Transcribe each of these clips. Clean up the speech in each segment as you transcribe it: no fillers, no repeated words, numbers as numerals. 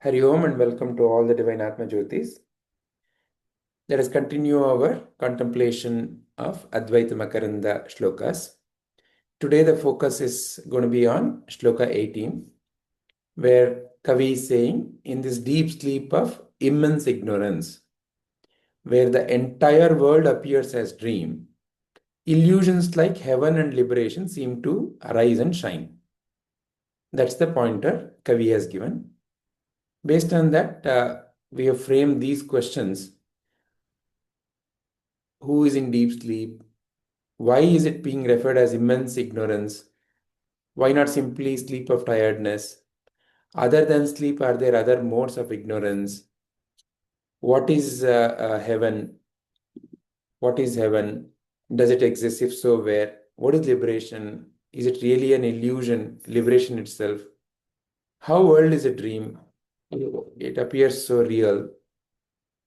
Hari Om and welcome to all the Divine Atma Jyotis. Let us continue our contemplation of Advaita Makaranda shlokas. Today the focus is going to be on shloka 18, where Kavi is saying, in this deep sleep of immense ignorance, where the entire world appears as dream, illusions like heaven and liberation seem to arise and shine. That's the pointer Kavi has given. Based on that, we have framed these questions. Who is in deep sleep? Why is it being referred as immense ignorance? Why not simply sleep of tiredness? Other than sleep, are there other modes of ignorance? What is heaven? What is heaven? Does it exist? If so, where? What is liberation? Is it really an illusion, liberation itself? How world is a dream? It appears so real.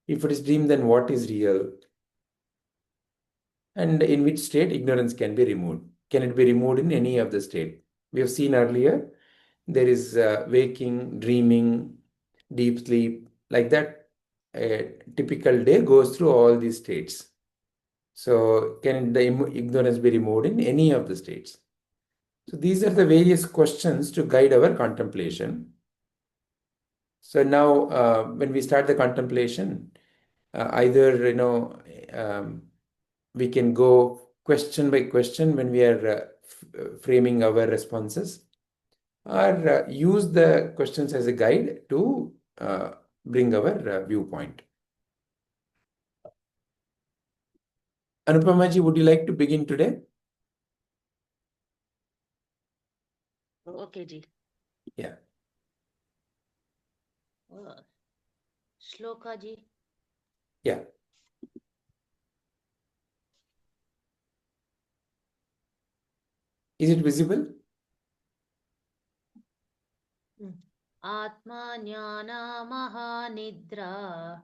If it is dream, then what is real? And in which state ignorance can be removed? Can it be removed in any of the state? We have seen earlier, there is waking, dreaming, deep sleep, like that. A typical day goes through all these states. So can the ignorance be removed in any of the states? So these are the various questions to guide our contemplation. So now when we start the contemplation, either we can go question by question when we are framing our responses, or use the questions as a guide to bring our viewpoint. Anupamaji, would you like to begin today? Okay, ji. Yeah. Shloka ji. Yeah. Is it visible? Atma jnana mahanidra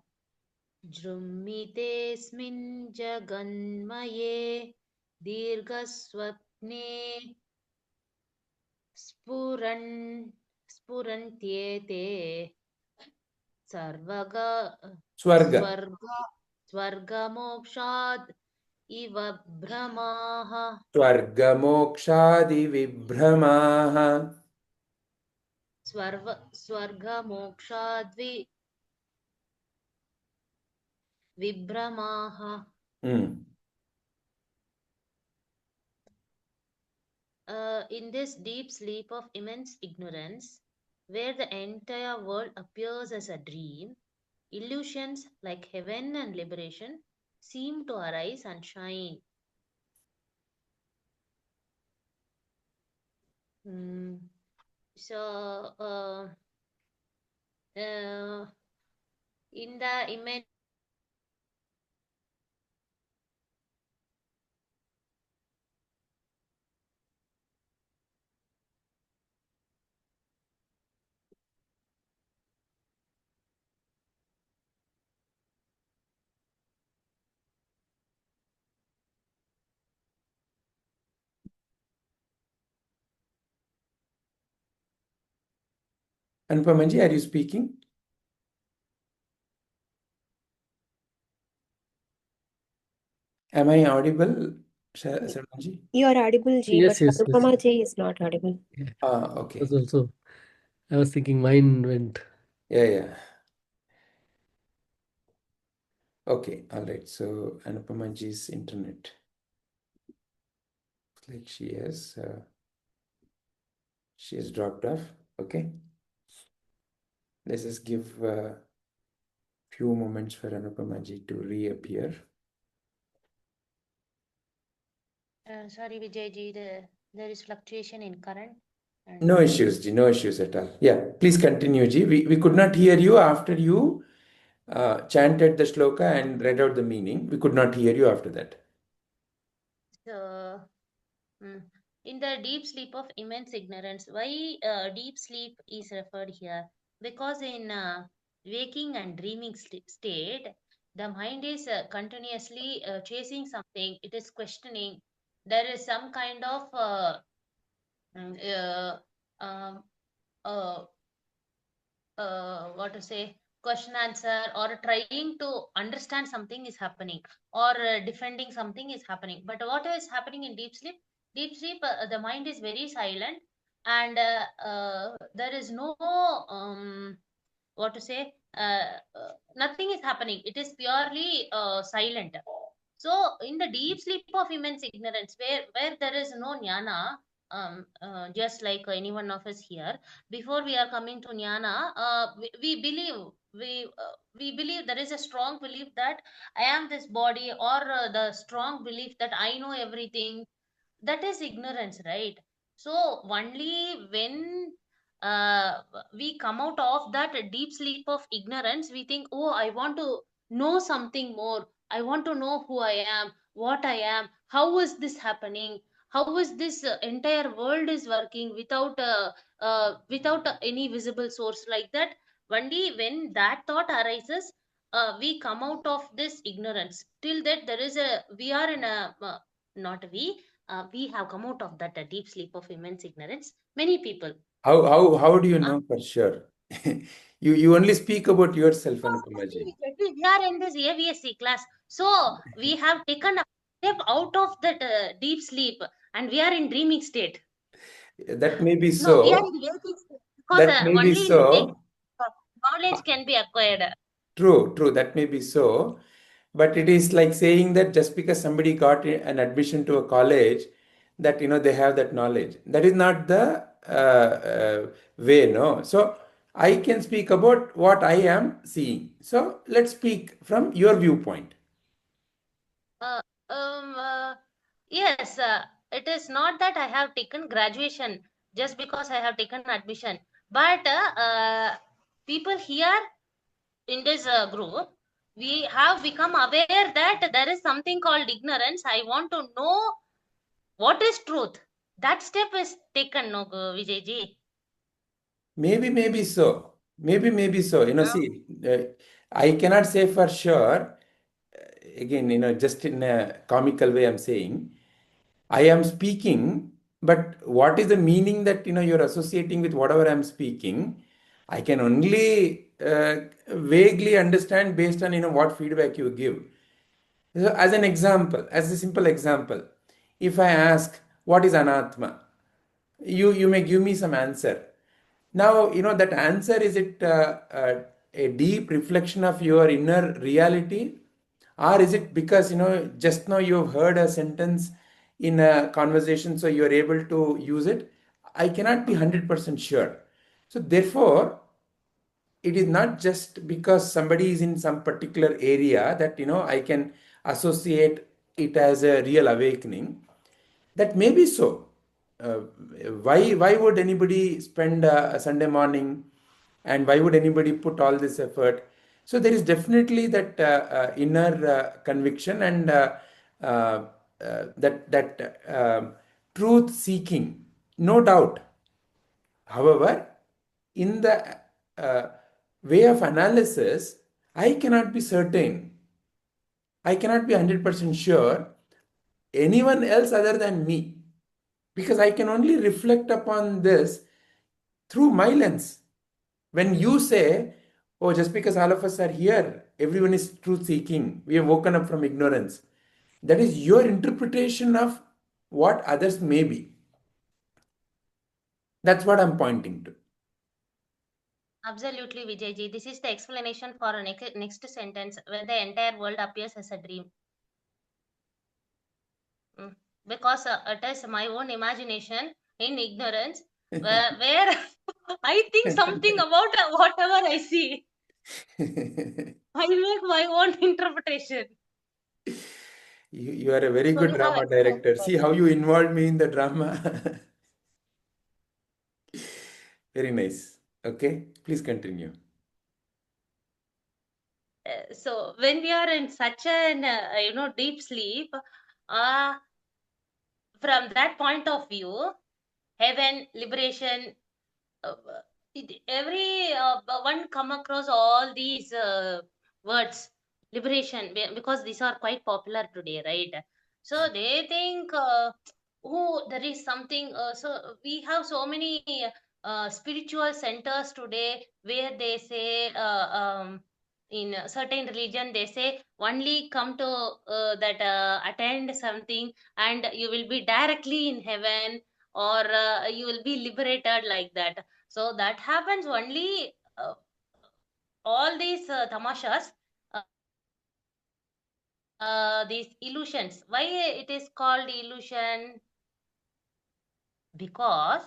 jrumitesmin jaganmaye dirghaswapne spurantyete swarga mokshad iva brahmaha. Swarga mokshadi vibhramaha. Swarga mokshadvi vibhramaha. In this deep sleep of immense ignorance, where the entire world appears as a dream, illusions like heaven and liberation seem to arise and shine. So, in the immense Anupamaji, are you speaking? Am I audible, Sarmanji? You are audible, Ji, Yes, but yes, yes. Anupama Ji is not audible. Yeah. Okay. That's also, I was thinking mine went. Yeah. Okay, all right. So Anupamaji's internet. Looks like she has dropped off. Okay. Let's just give a few moments for Anupamaji to reappear. sorry, Vijayji, there is fluctuation in current. No issues, Ji. No issues at all. Yeah, please continue, Ji. We could not hear you after you chanted the shloka and read out the meaning. We could not hear you after that. So, in the deep sleep of immense ignorance, why deep sleep is referred here? Because in waking and dreaming state, the mind is continuously chasing something. It is questioning. There is some kind of um, uh, what to say, question answer, or trying to understand something is happening, or defending something is happening. But what is happening in deep sleep? Deep sleep, the mind is very silent, and there is no what to say, nothing is happening. It is purely silent. So in the deep sleep of immense ignorance, where there is no jnana, just like any one of us here, before we are coming to jnana, we believe, we believe, there is a strong belief that I am this body, or the strong belief that I know everything. That is ignorance, right? So only when uh, we come out of that deep sleep of ignorance, we think, oh, I want to know something more. I want to know who I am, what I am, how is this happening, how is this entire world is working without without any visible source, like that. Only when that thought arises, we come out of this ignorance. Till that, there is a, we are in a not we have come out of that deep sleep of immense ignorance, many people. How do you know for sure? You only speak about yourself, Anupamaji. We are in this AVSC class, so we have taken a step out of that deep sleep, and we are in dreaming state. That may be No, we are so. in waking state, because That may be only in the waking so. knowledge can be acquired. True. That may be so. But it is like saying that just because somebody got an admission to a college, that they have that knowledge. That is not the way, no. So I can speak about what I am seeing. So let's speak from your viewpoint. Uh, yes, it is not that I have taken graduation just because I have taken admission, but people here in this group, we have become aware that there is something called ignorance. I want to know what is truth. That step is taken, no, Vijayji. Maybe so. Maybe so. See, I cannot say for sure. Again, just in a comical way, I'm saying I am speaking, but what is the meaning that you're associating with whatever I'm speaking? I can only vaguely understand based on what feedback you give. So, as an example, as a simple example, if I ask what is anatma, you may give me some answer. Now, that answer, is it a deep reflection of your inner reality? Or is it because, just now you've heard a sentence in a conversation, so you're able to use it? I cannot be 100% sure. So, therefore, it is not just because somebody is in some particular area that, I can associate it as a real awakening. That may be so. Uh, why would anybody spend a Sunday morning, and why would anybody put all this effort? So there is definitely that inner conviction, and that truth seeking, no doubt. However, in the uh, way of analysis, I cannot be certain. I cannot be 100% sure anyone else other than me, because I can only reflect upon this through my lens. When you say, oh, just because all of us are here, everyone is truth seeking, we have woken up from ignorance, that is your interpretation of what others may be. That's what I'm pointing to. Absolutely, Vijayji. This is the explanation for a next sentence, where the entire world appears as a dream. Mm. Because it is my own imagination in ignorance, where I think something about whatever I see. I make my own interpretation. You are a very So good you have drama explained director. it See how you involved me in the drama. Very nice. Okay, please continue. So when we are in such an deep sleep, uh, from that point of view, heaven, liberation, uh, every one come across all these words, liberation, because these are quite popular today, right? So they think, oh, there is something, so we have so many spiritual centers today where they say in a certain religion they say only come to that attend something and you will be directly in heaven, or you will be liberated like that. So that happens only all these tamashas, these illusions. Why it is called illusion? Because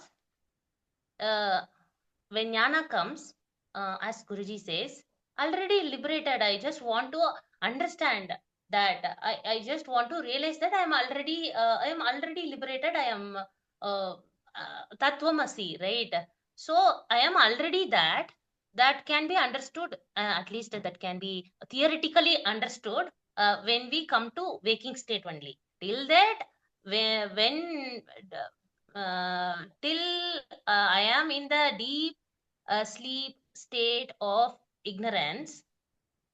when jnana comes, as Guruji says, already liberated. I just want to understand that. I just want to realize that I am already liberated. I am Tattvamasi, right? So I am already that. That can be understood, at least that can be theoretically understood when we come to waking state only. Till that, when till I am in the deep sleep state of ignorance,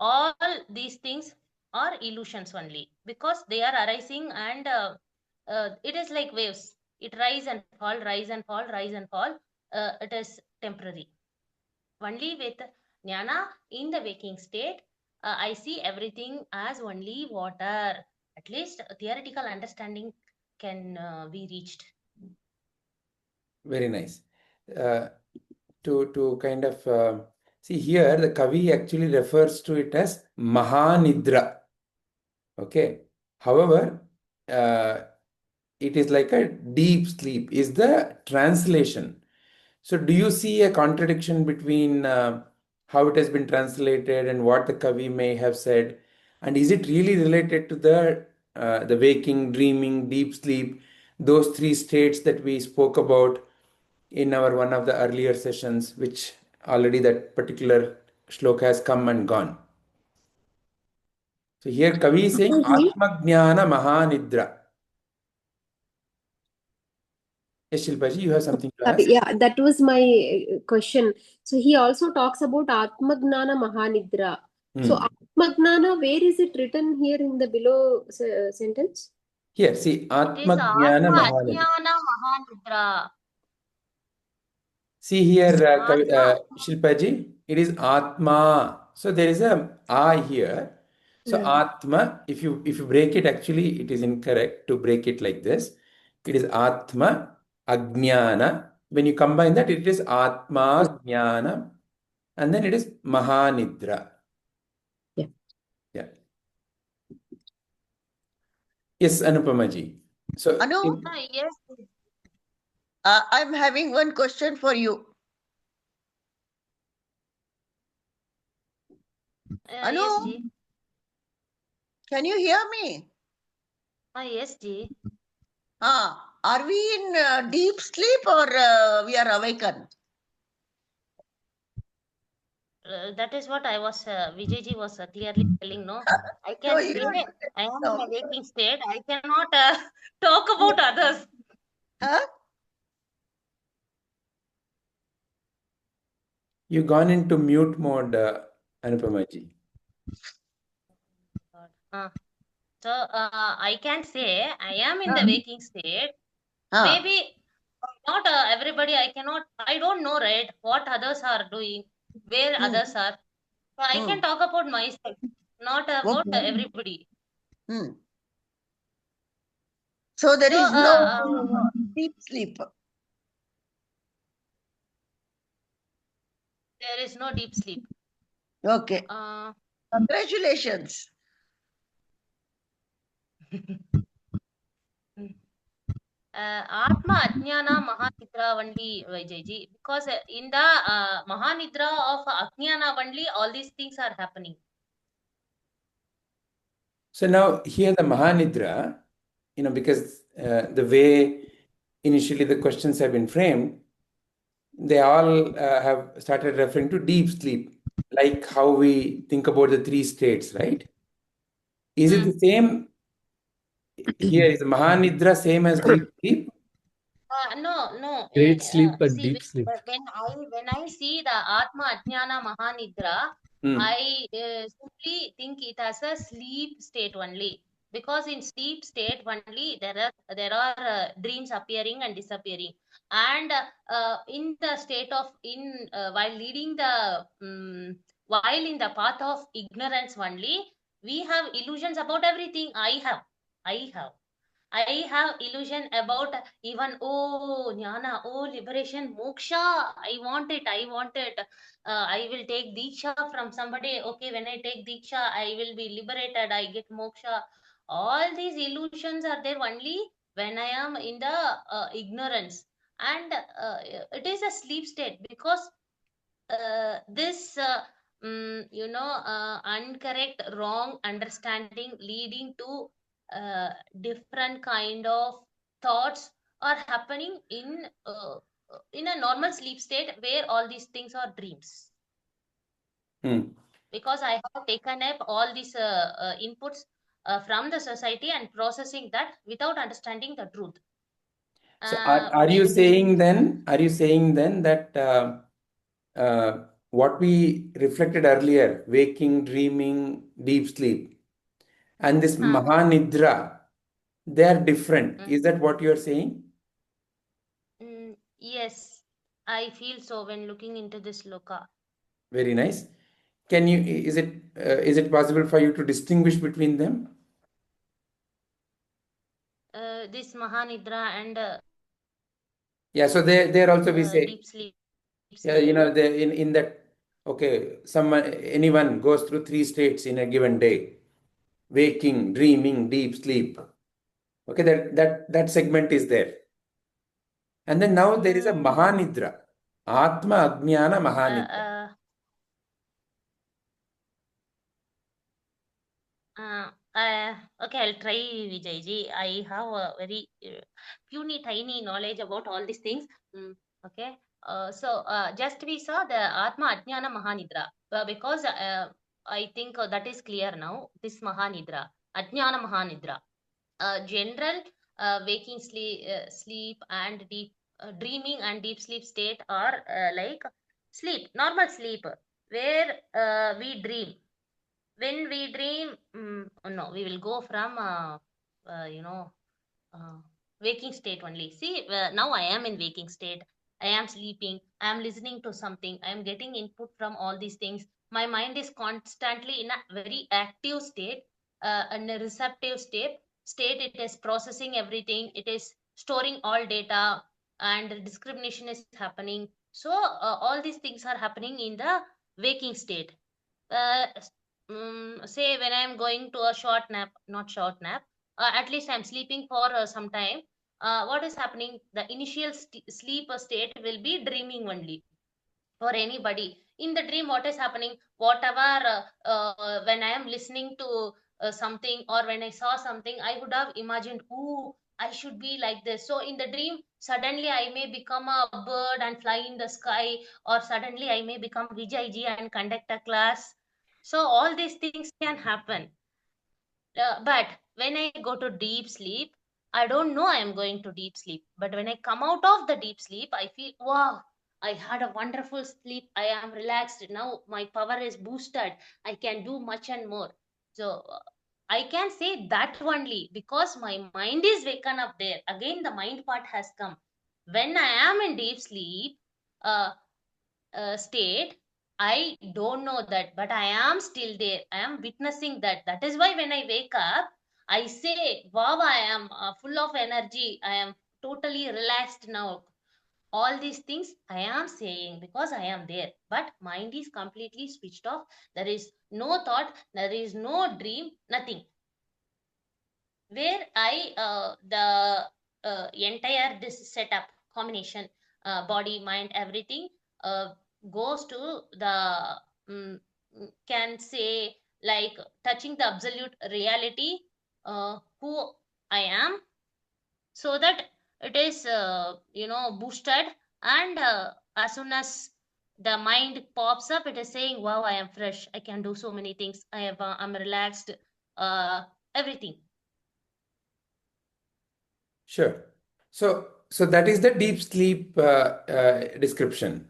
all these things are illusions only, because they are arising, and it is like waves. It rise and fall, rise and fall, rise and fall. It is temporary. Only with jnana in the waking state, I see everything as only water. At least theoretical understanding can be reached. Very nice. To kind of see here, the Kavi actually refers to it as Mahanidra. Okay. However, it is like a deep sleep, is the translation. So, do you see a contradiction between how it has been translated and what the Kavi may have said? And is it really related to the waking, dreaming, deep sleep, those three states that we spoke about in our one of the earlier sessions, which already that particular shloka has come and gone? So here Kavi is saying Atma Jnana Mahanidra. Yes, Shilpaji, you have something to ask? Yeah, that was my question. So he also talks about Atmagnana Mahanidra. So Atmagnana, where is it written here in the below sentence? Here, see, It is Atma Jnana Atma Mahanidra. Ajnana Mahanidra. See here, Atma. Shilpaji, it is Atma. So there is a I here. So Atma, if you break it, actually it is incorrect to break it like this. It is Atma, Ajnana. When you combine that, it is Atma, Jnana, and then it is Mahanidra. Yeah. Yeah. Yes, Anupamaji. So Anu, Yes. I'm having one question for you. Anu, Yes, Ji. can you hear me? Yes, Ji. Are we in deep sleep or we are awakened? That is what I was, Vijayji was clearly telling, no? I No, can you say don't. I am No. in a waking state. I cannot talk about others. Huh? you gone into mute mode, Anupamaji. So I can say I am in the waking state. Maybe not everybody. I don't know, right? What others are doing, where others are. So I can talk about myself, not about Okay. everybody. So there So is no deep sleep. there is no deep sleep. Okay. Congratulations. Atma Ajnana Mahanidra only, Vijayji, because in the Mahanidra of Ajnana only all these things are happening. So now here the Mahanidra, because the way initially the questions have been framed, they all have started referring to deep sleep, like how we think about the three states, right? Is it the same here? Is Mahanidra same as deep sleep? No. Great sleep and See, deep sleep. when I see the Atma Ajnana Mahanidra, I simply think it as a sleep state only. because in sleep state only there are dreams appearing and disappearing, and in the state of while in the path of ignorance only, we have illusions about everything. I have illusion about even, oh, jnana, oh, liberation, moksha. I want it. I will take diksha from somebody. Okay, when I take diksha, I will be liberated. I get moksha. All these illusions are there only when I am in the ignorance, and it is a sleep state, because this incorrect, wrong understanding leading to different kind of thoughts are happening in a normal sleep state, where all these things are dreams, because I have taken up all these inputs from the society and processing that without understanding the truth. So are you saying then that what we reflected earlier, waking, dreaming, deep sleep, and this Mahanidra, they are different? Is that what you are saying? Yes, I feel so when looking into this loka. Very nice. Is it possible for you to distinguish between them? This Mahanidra and Yeah, so there also we say, deep sleep. yeah, in that, okay, anyone goes through 3 states in a given day: waking, dreaming, deep sleep. Okay, that segment is there. And then now there is a Mahanidra, Atma Ajnana Mahanidra. Okay, I'll try, Vijayji. I have a very puny, tiny knowledge about all these things. Okay. So just we saw the Atma Ajnana Mahanidra, because I think that is clear now. This Mahanidra, Ajnana Mahanidra, general waking sleep and deep dreaming and deep sleep state are like sleep, normal sleep, where we dream. When we dream, no, we will go from uh, you know uh, waking state only. See, now I am in waking state. I am sleeping. I am listening to something. I am getting input from all these things. My mind is constantly in a very active state, and a receptive state. It is processing everything. It is storing all data, and discrimination is happening. So all these things are happening in the waking state. Say when I'm going to a short nap, not short nap, at least I'm sleeping for some time. What is happening? The initial sleep state will be dreaming only for anybody. In the dream, what is happening? Whatever, when I am listening to something, or when I saw something, I would have imagined, oh, I should be like this. So in the dream, suddenly I may become a bird and fly in the sky, or suddenly I may become Vijayji and conduct a class. So all these things can happen. But when I go to deep sleep, I don't know I am going to deep sleep. But when I come out of the deep sleep, I feel, wow, I had a wonderful sleep. I am relaxed. Now my power is boosted. I can do much and more. So I can say that only because my mind is waken up there. Again, the mind part has come. When I am in deep sleep, uh, state, I don't know that, but I am still there. I am witnessing that. That is why when I wake up, I say, wow, I am full of energy. I am totally relaxed now. All these things I am saying because I am there, but mind is completely switched off. There is no thought, there is no dream, nothing. Where the entire this setup combination, body, mind, everything uh, goes to the can say, like, touching the absolute reality, who I am, so that it is boosted, and as soon as the mind pops up, it is saying, wow, I am fresh, I can do so many things, I'm relaxed, everything. Sure. So that is the deep sleep description.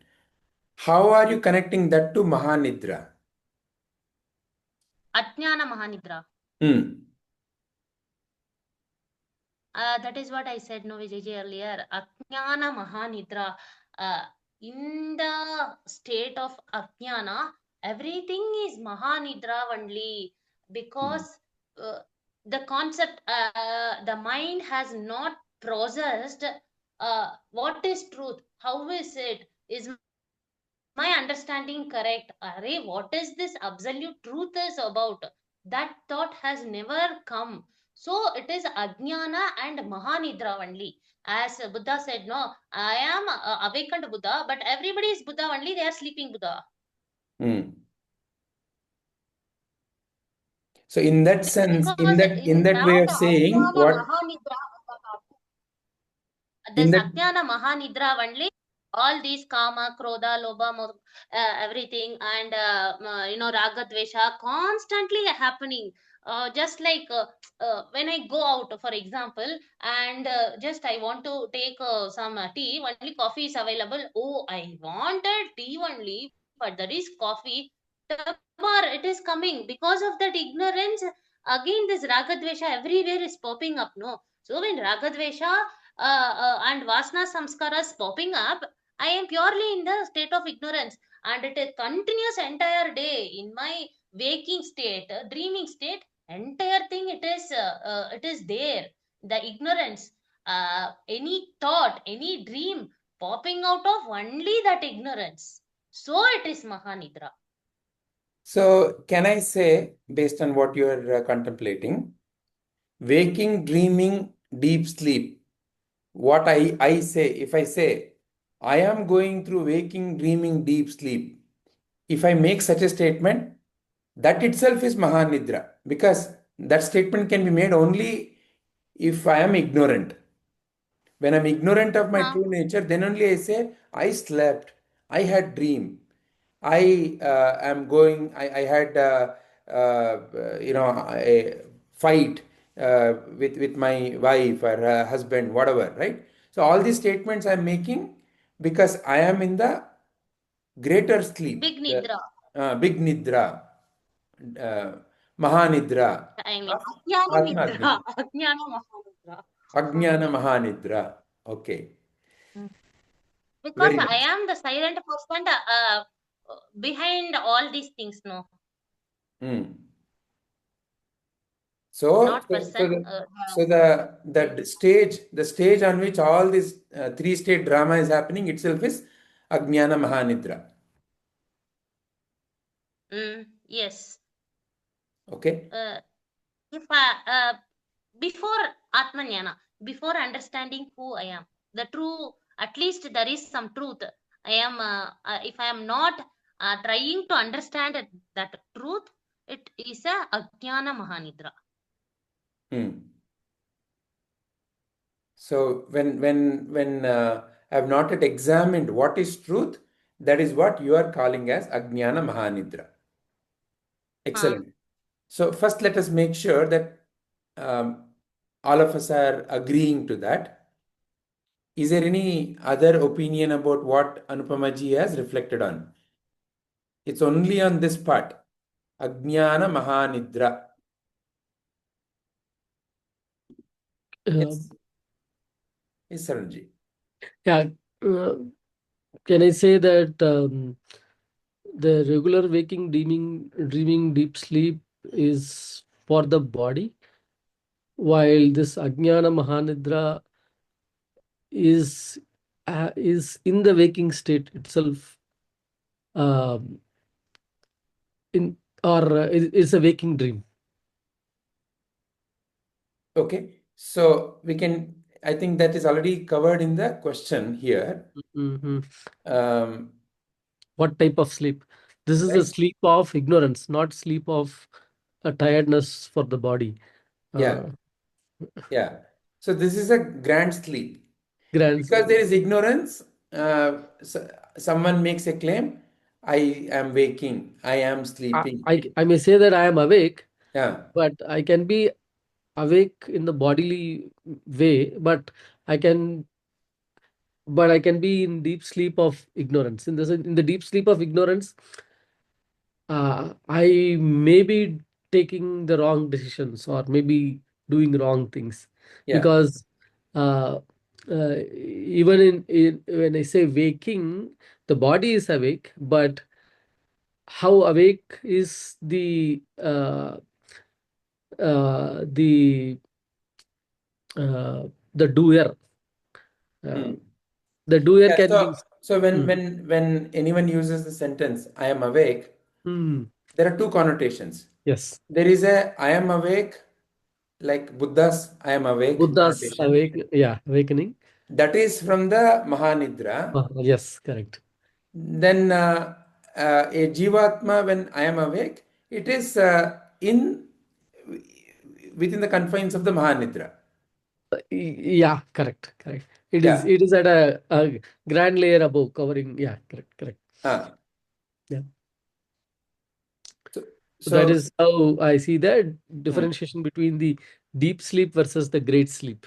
How are you connecting that to Mahanidra? Ajnana Mahanidra. That is what I said, no, Vijay earlier. Ajnana Mahanidra. In the state of Ajnana, everything is Mahanidra only because the concept, the mind has not processed what is truth, how is it, is my understanding correct? Array, what is this absolute truth is about? That thought has never come. So it is Ajnana and Mahanidra only. As Buddha said, no, I am awakened Buddha, but everybody is Buddha only, they are sleeping Buddha. So in that sense, Because in in that way that of saying, Ajnana what Mahanidra, in this that Ajnana Mahanidra only, all these kama, krodha, lobha, everything, and raga, dvesha constantly happening. Just like when I go out, for example, and just I want to take some tea, only coffee is available. Oh, I wanted tea only, but there is coffee. Tomorrow it is coming because of that ignorance. Again, this raga, dvesha everywhere is popping up. No, so when raga, dvesha and Vasna samskaras popping up, I am purely in the state of ignorance, and it is continuous entire day in my waking state, dreaming state, entire thing it is there. The ignorance, any thought, any dream popping out of only that ignorance. So it is Mahanidra. So can I say, based on what you are contemplating, waking, dreaming, deep sleep, what I say, if I say, I am going through waking, dreaming, deep sleep, if I make such a statement, that itself is Mahanidra, because that statement can be made only if I am ignorant. When I'm ignorant of my true nature, then only I say, I slept, I had dream, I had, a fight with my wife or husband, whatever, right? So all these statements I'm making because I am in the greater sleep, Big Nidra. big nidra, uh, mahanidra, I mean, of Ajnana Atma Nidra. Advita, Ajnana Mahanidra. Ajnana Mahanidra. Okay, Because very I nice. am the silent person behind all these things, no, Mm. So, not so, so person. the, so the stage on which all this three-state drama is happening itself is Ajnana Mahanidra. Yes. Okay. If before Atmanyana, before understanding who I am, the true, at least there is some truth. I am, if I am not trying to understand that truth, it is a Ajnana Mahanidra. So when I have not yet examined what is truth, that is what you are calling as Ajnana Mahanidra. Excellent. So first, let us make sure that um, all of us are agreeing to that. Is there any other opinion about what Anupamaji has reflected on? It's only on this part. Ajnana Mahanidra. Yes. Yes, Sarunji. Yeah. Can I say that the regular waking, dreaming, deep sleep is for the body, while this Ajnana Mahanidra is in the waking state itself, um, in or is a waking dream. Okay. So we can, I think that is already covered in the question here. What type of sleep? This is a Right. sleep of ignorance, not sleep of a tiredness for the body. Yeah. Yeah. So this is a grand sleep. Grand Because sleep. there is ignorance, someone makes a claim, I am waking, I am sleeping. I may say that I am awake, Yeah. but I can be awake in the bodily way, but I can be in deep sleep of ignorance. In the deep sleep of ignorance, I may be taking the wrong decisions or maybe doing wrong things. Yeah. because even in when I say waking, the body is awake, but how awake is uh, the the doer? Hmm. The doer Yeah, can be. so when anyone uses the sentence "I am awake," Hmm. there are two connotations. Yes, There is a "I am awake," like Buddha's "I am awake" Buddha's connotation. awakening. That is from the Mahanidra. Yes, correct. Then a Jivatma, when I am awake, it is within the confines of the Mahanidra. Yeah, correct. It is. Yeah. It is at a grand layer above, covering. Yeah, correct. Ah. Yeah. So, So that so is how I see the hmm, differentiation between the deep sleep versus the great sleep,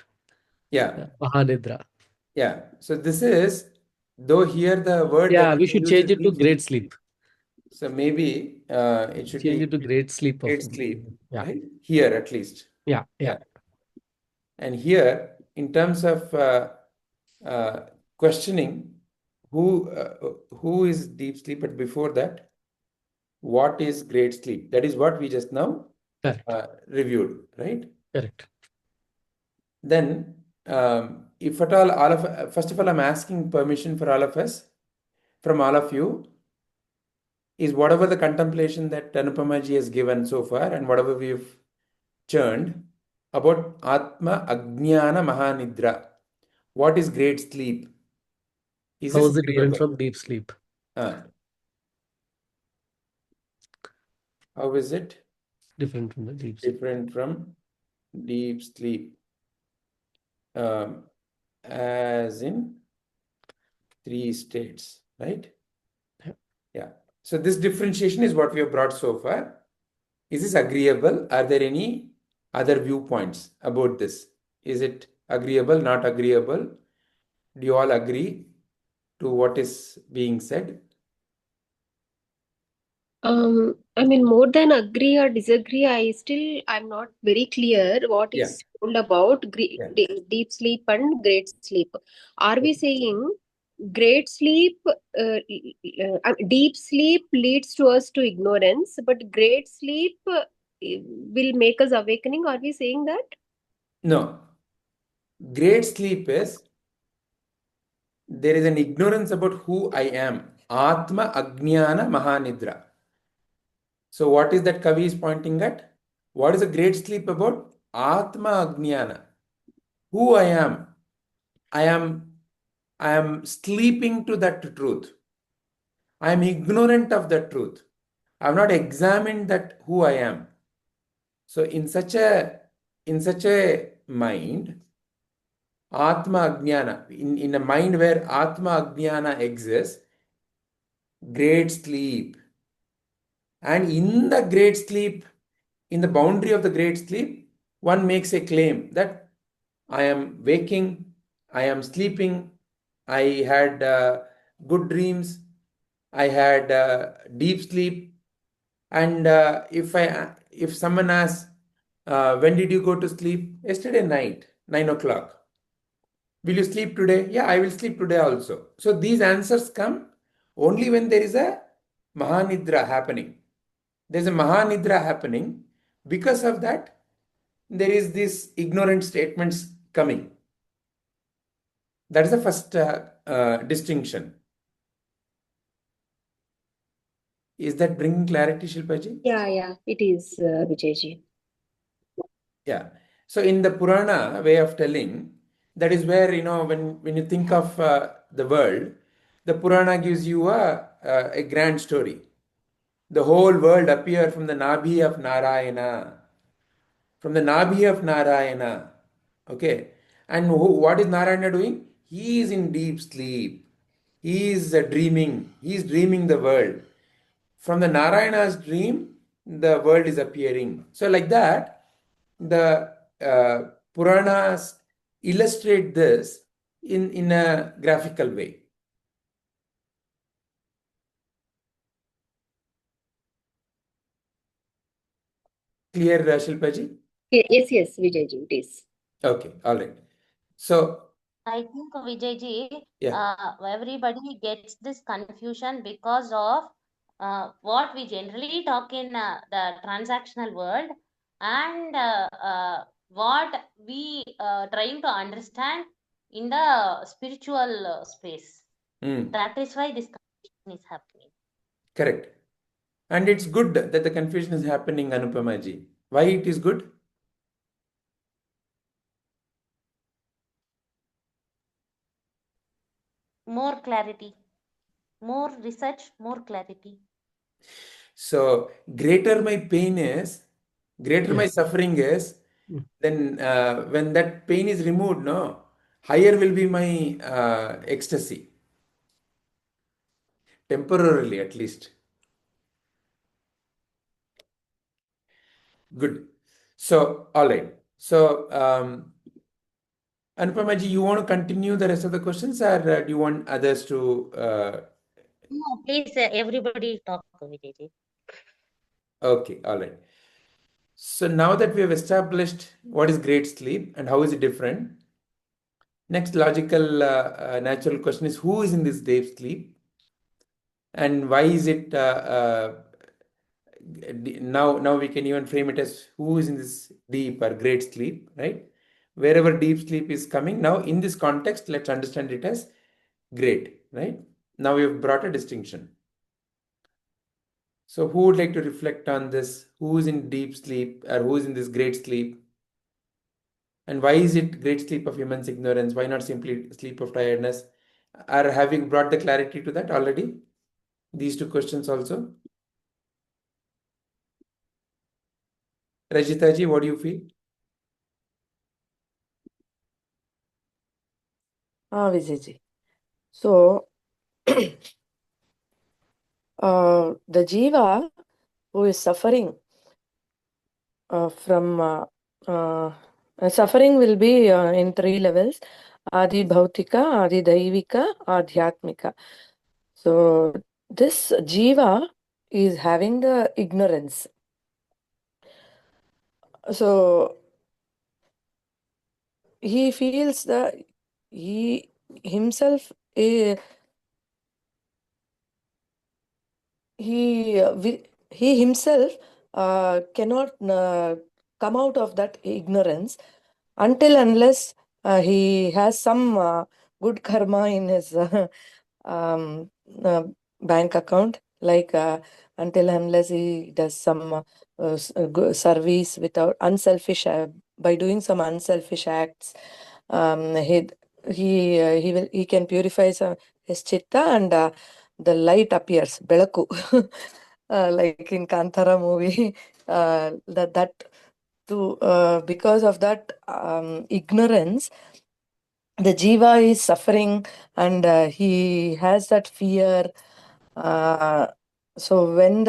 yeah, Mahanidra. yeah. So this is, though here the word Yeah, that we we should use change is it to deep great sleep. sleep. So maybe it should Change be it to great sleep of. great sleep, Yeah, right? Here at least. yeah. Yeah. And here, in terms of uh, questioning who is deep sleep, but before that, what is great sleep? That is what we just now Correct. reviewed, right? Correct. Then, if at all of first of all, I'm asking permission for all of us, from all of you, is whatever the contemplation that Anupamaji has given so far and whatever we've churned about Atma Ajnana Mahanidra. What is great sleep? Is How this is it different agreeable? from deep sleep? How is it Different from the deep sleep. different from deep sleep? As in 3 states, right? Yeah. Yeah. So this differentiation is what we have brought so far. Is this agreeable? Are there any other viewpoints about this? Is it agreeable, not agreeable? Do you all agree to what is being said? I mean, more than agree or disagree, I'm not very clear what Yeah. is told about Yeah. deep sleep and great sleep. Are we saying great sleep, deep sleep leads to us to ignorance, but great sleep will make us awakening? Are we saying that? No. Great sleep is there is an ignorance about who I am. Atma Ajnana Mahanidra. So what is that Kavi is pointing at? What is a great sleep about? Atma Ajnana. Who I am. I am sleeping to that truth. I am ignorant of that truth. I have not examined that who I am. So in such a mind, Atma Ajnana, in a mind where Atma Ajnana exists, great sleep. And in the great sleep, in the boundary of the great sleep, one makes a claim that I am waking, I am sleeping, I had good dreams, I had deep sleep. And if someone asks, when did you go to sleep? Yesterday night, 9 o'clock. Will you sleep today? Yeah, I will sleep today also. So these answers come only when there is a Mahanidra happening. There's a Mahanidra happening. Because of that, there is this ignorant statements coming. That is the first distinction. Is that bringing clarity, Shilpaji? Yeah, it is, Vijayji. Yeah. So in the Purana way of telling, that is where, when you think of the world, the Purana gives you a grand story. The whole world appeared from the Nabhi of Narayana. From the Nabhi of Narayana. Okay. And what is Narayana doing? He is in deep sleep. He is dreaming. He is dreaming the world. From the Narayana's dream, the world is appearing. So, like that, the Puranas illustrate this in a graphical way. Clear, Shilpaji? Yes, Vijayji, it is. Okay, all right. So, I think Vijayji, yeah. everybody gets this confusion because of what we generally talk in the transactional world and what we trying to understand in the spiritual space. That is why this confusion is happening. Correct. And it's good that the confusion is happening, Anupamaji. Why it is good? More clarity, more research, more clarity. So, greater my pain is, greater my Yes. suffering is, Mm. then when that pain is removed, no, higher will be my ecstasy, temporarily at least. Good. So, all right. So, Anupamaji, you want to continue the rest of the questions, or do you want others to? No, please, everybody talk, Vijayji. Okay, all right. So now that we have established what is great sleep and how is it different, next logical, natural question is who is in this deep sleep and why is it now we can even frame it as who is in this deep or great sleep, right? Wherever deep sleep is coming, now in this context, let's understand it as great, right? Now we have brought a distinction. So who would like to reflect on this? Who is in deep sleep or who is in this great sleep? And why is it great sleep of immense ignorance? Why not simply sleep of tiredness? Are having brought the clarity to that already? These two questions also. Rajita ji, what do you feel? Vijayji. So, the jiva who is suffering from suffering will be in 3 levels: Adi Bhautika, Adi Daivika, Adhyatmika. So, this jiva is having the ignorance. So, he feels that he himself he himself cannot come out of that ignorance until unless he has some good karma in his um, bank account, like until unless he does some service without unselfish by doing some unselfish acts, he can purify his chitta and the light appears, belaku. Like in Kantara movie, that to because of that ignorance, the jiva is suffering and he has that fear. So when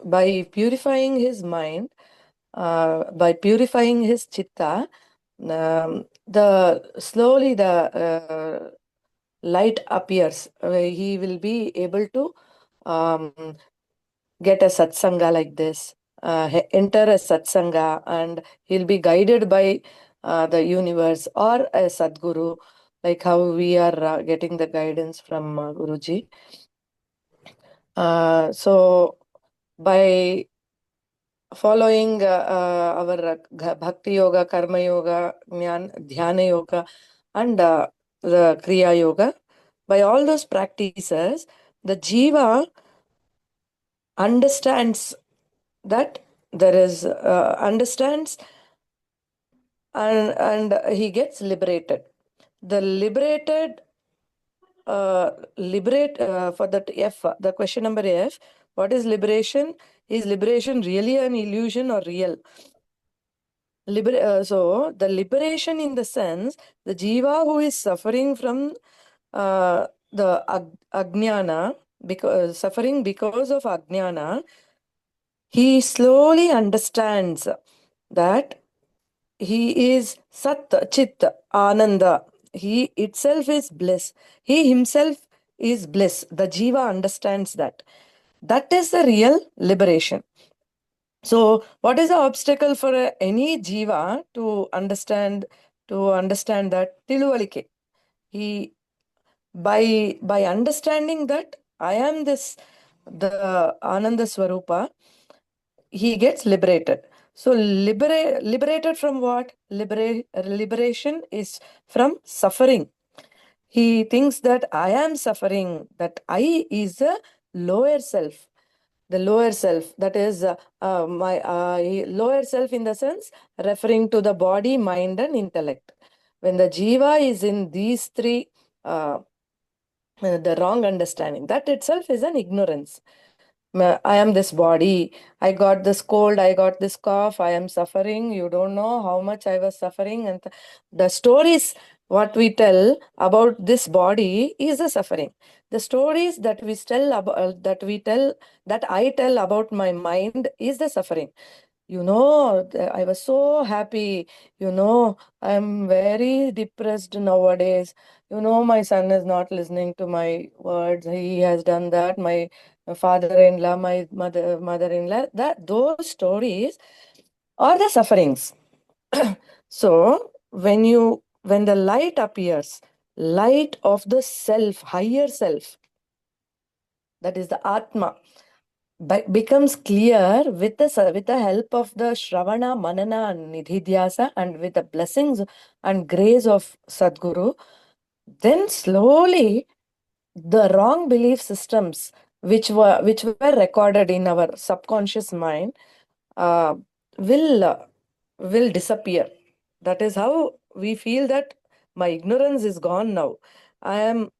by purifying his mind, by purifying his chitta, slowly the light appears. He will be able to get a satsanga like this, enter a satsanga, and he'll be guided by the universe or a Sadguru, like how we are getting the guidance from Guruji. So by following our Bhakti Yoga, Karma Yoga, Dhyana Yoga, and the Kriya Yoga, by all those practices, the Jiva understands that there is, understands and he gets liberated. The liberated, liberate for that F, the question number F, what is liberation? Is liberation really an illusion or real? So the liberation in the sense, the jiva who is suffering from the ajnana, because suffering because of ajnana, he slowly understands that he is Sat, Chit, Ananda. He itself is bliss. He himself is bliss. The jiva understands that. That is the real liberation. So what is the obstacle for any jiva to understand that tiluvalike? He by understanding that I am the Ananda Swarupa, he gets liberated. So liberated from what? Liberation is from suffering. He thinks that I am suffering, that I is a lower self. The lower self, that is my lower self in the sense referring to the body, mind, and intellect. When the jiva is in these three, the wrong understanding, that itself is an ignorance. I am this body. I got this cold. I got this cough. I am suffering. You don't know how much I was suffering. And the stories what we tell about this body is the suffering. The stories that we tell about, that I tell about my mind is the suffering. I was so happy. I'm very depressed nowadays. My son is not listening to my words. He has done that. My father-in-law, my mother-in-law, those stories are the sufferings. So when the light appears, light of the self, higher self, that is the Atma, becomes clear with the help of the Shravana, Manana, and Nidhidhyasa, and with the blessings and grace of Sadguru, then slowly the wrong belief systems which were recorded in our subconscious mind will disappear. That is how we feel that my ignorance is gone now. I am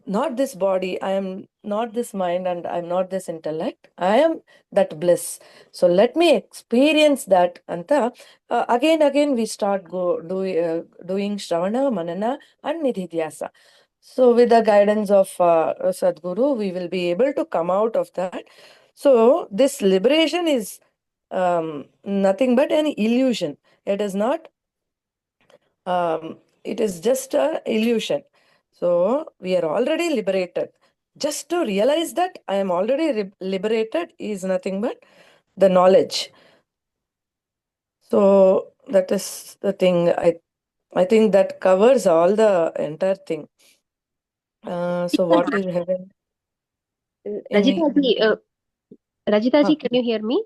not this body, I am not this mind, and I'm not this intellect. I am that bliss. So let me experience that. Anta, again we start doing Shravana, Manana, and Nidhidhyasa. So with the guidance of Sadguru, we will be able to come out of that. So this liberation is nothing but an illusion. It is not. It is just an illusion. So we are already liberated. Just to realize that I am already liberated is nothing but the knowledge. So that is the thing. I think that covers all the entire thing. So what is heaven? Rajitaji, can you hear me?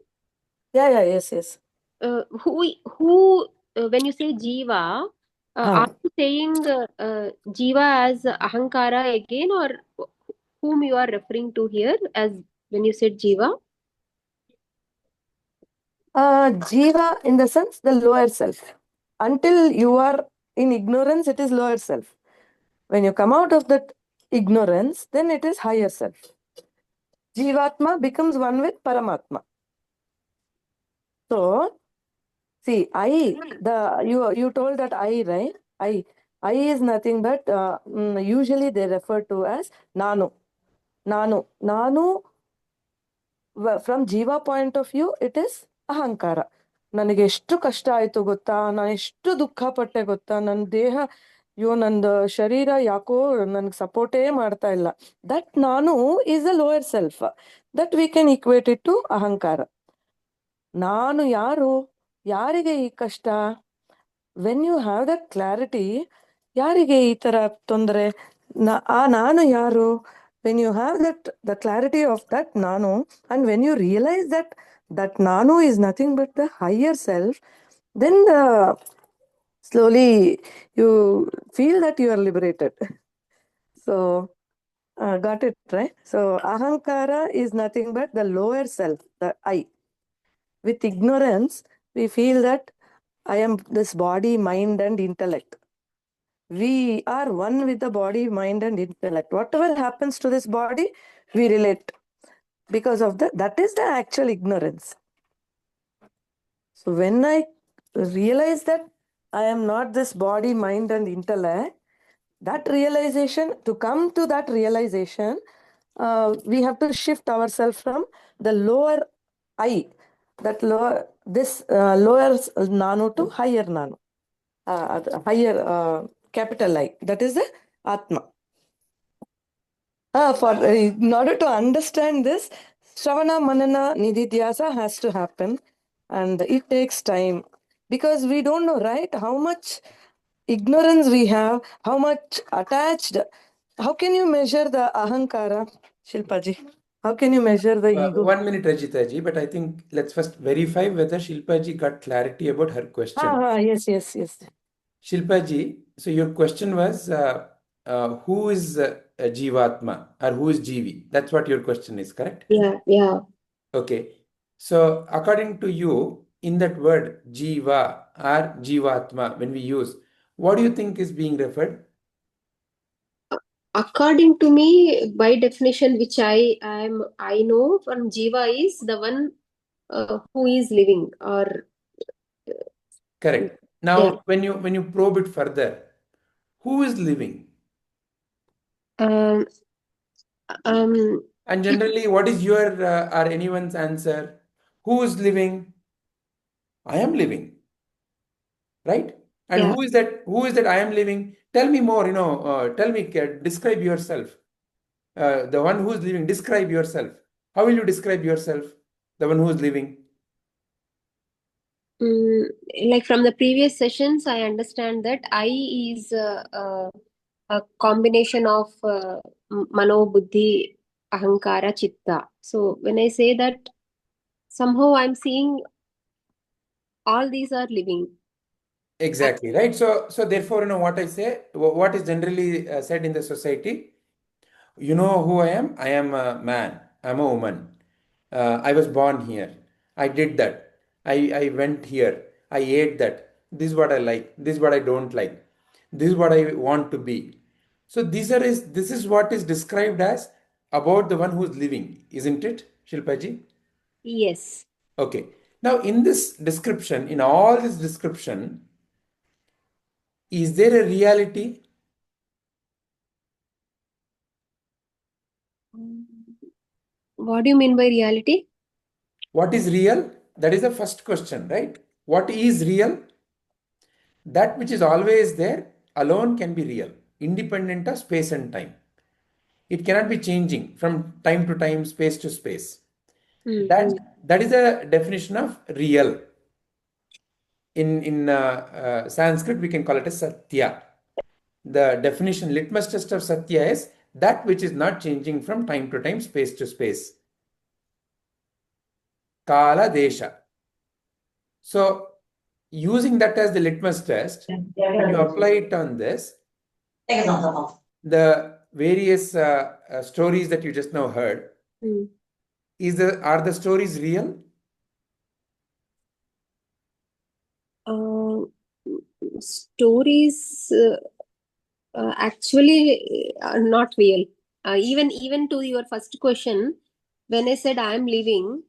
Yeah, yes. Who when you say jiva, are you saying jiva as ahankara again, or whom you are referring to here as when you said jiva? Jiva in the sense the lower self. Until you are in ignorance, it is lower self. When you come out of that ignorance, then it is higher self. Jivatma becomes one with Paramatma. So, see, you told that I, right? I is nothing but, usually they refer to as Nanu. Nanu, from Jiva point of view, it is Ahankara. ನನಗೆ ಎಷ್ಟು ಕಷ್ಟ ಆಯ್ತು ಗೊತ್ತಾ, ನಾನು ಎಷ್ಟು ದುಃಖ ಪಟ್ಟೆ ಗೊತ್ತಾ, ನನ್ನ ದೇಹ ನಂದು ಶರೀರ ಯಾಕೋ ನನಗೆ ಸಪೋರ್ಟೇ ಮಾಡ್ತಾ ಇಲ್ಲ. ದಟ್ ನಾನು is a lower self. That we can equate it to ಅಹಂಕಾರ. ನಾನು ಯಾರು, ಯಾರಿಗೆ ಈ ಕಷ್ಟ? When you have that clarity, ಯಾರಿಗೆ ಈ ತರ ತೊಂದರೆ, ನಾನು ಯಾರು? When you have the clarity of that Nanu, and when you realize that Nanu is nothing but the higher self, then slowly you feel that you are liberated. So, got it, right? So, Ahankara is nothing but the lower self, the I. With ignorance, we feel that I am this body, mind, and intellect. We are one with the body, mind, and intellect. Whatever happens to this body, we relate because of that is the actual ignorance. So when I realize that I am not this body, mind, and intellect, that realization, to come to that realization, we have to shift ourselves from the lower I, lower Nanu to higher Nanu. Higher capital I, that is the Atma. In order to understand this, Shravana, Manana, Nididhyasa has to happen, and it takes time because we don't know, right? How much ignorance we have, how much attached. How can you measure the ahankara, Shilpaji? How can you measure the ego? 1 minute, Rajita ji, but I think let's first verify whether Shilpa ji got clarity about her question. Yes. Shilpa ji, so your question was who is Jivatma or who is Jivi? That's what your question is, correct? Yeah. Okay. So according to you, in that word Jiva or Jivatma, when we use, what do you think is being referred? According to me, by definition, which I know from Jiva is the one who is living, or Correct. Now, when you probe it further, who is living? um, And generally, what is your or anyone's answer? Who is living? I am living, right? And yeah. who is that? Who is that I am living? Tell me more. Tell me. Describe yourself. The one who is living. Describe yourself. How will you describe yourself? The one who is living. Like from the previous sessions, I understand that I is a combination of mano, buddhi, ahankara, chitta. So when I say that, somehow I'm seeing all these are living. Exactly, right? So therefore, what I say, what is generally said in the society, you know who I am? I am a man. I'm a woman. I was born here. I did that. I went here. I ate that. This is what I like. This is what I don't like. This is what I want to be. So this is what is described as about the one who is living, isn't it, Shilpaji? Yes. Okay. Now, in this description, in all this description, is there a reality? What do you mean by reality? What is real? That is the first question, right? What is real? That which is always there alone can be real, independent of space and time. It cannot be changing from time to time, space to space. That is a definition of real. In Sanskrit, we can call it as Satya. The definition, litmus test of Satya is that which is not changing from time to time, space to space. Kala Desha. So, using that as the litmus test, when you apply it on this, the various stories that you just now heard, are the stories real? Stories actually are not real. Even to your first question, when I said I am living,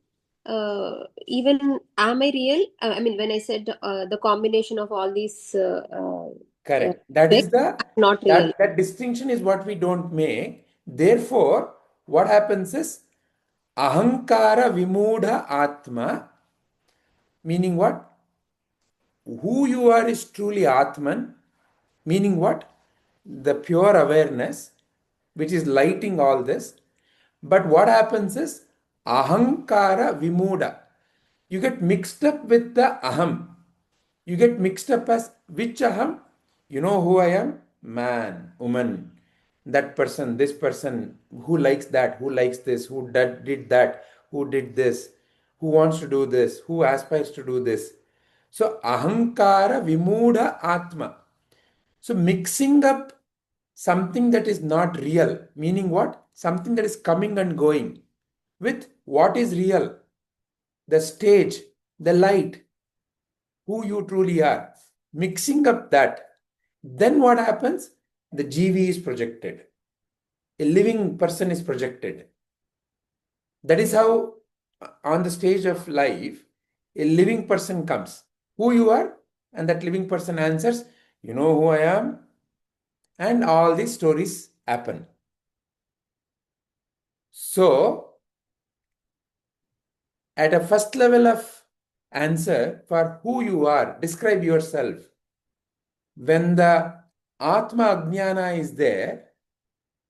even am I real? I mean, when I said the combination of all these Correct. That is not real. that distinction is what we don't make. Therefore, what happens is ahankara vimudha atma, meaning what? Who you are is truly Atman, meaning what? The pure awareness, which is lighting all this. But what happens is ahankara vimuda. You get mixed up with the aham. You get mixed up as which aham? You know who I am? Man, woman, that person, this person, who likes that, who likes this, who did that, who did this, who wants to do this, who aspires to do this. So ahankara vimudha atma. So mixing up something that is not real, meaning what? Something that is coming and going with what is real, the stage, the light, who you truly are. Mixing up that, then what happens? The GV is projected. A living person is projected. That is how, on the stage of life, a living person comes. Who you are, and that living person answers, you know who I am, and all these stories happen. So, at a first level of answer for who you are, describe yourself. When the Atma Ajnana is there,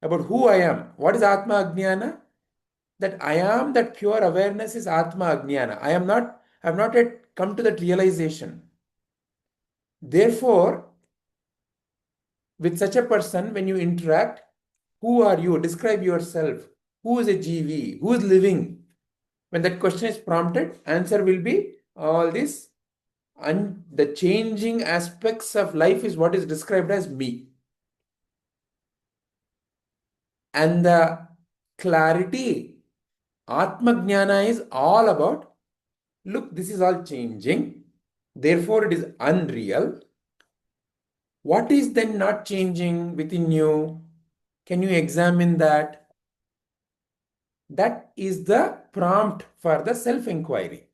about who I am. What is Atma Ajnana? that I am that pure awareness is Atma Ajnana. I have not yet come to that realization. Therefore, with such a person, when you interact, who are you? Describe yourself. Who is a GV? Who is living? When that question is prompted, answer will be all this. And the changing aspects of life is what is described as me. And the clarity, Atma Jnana, is all about, look, this is all changing. Therefore, it is unreal. What is then not changing within you? Can you examine that? That is the prompt for the self-inquiry.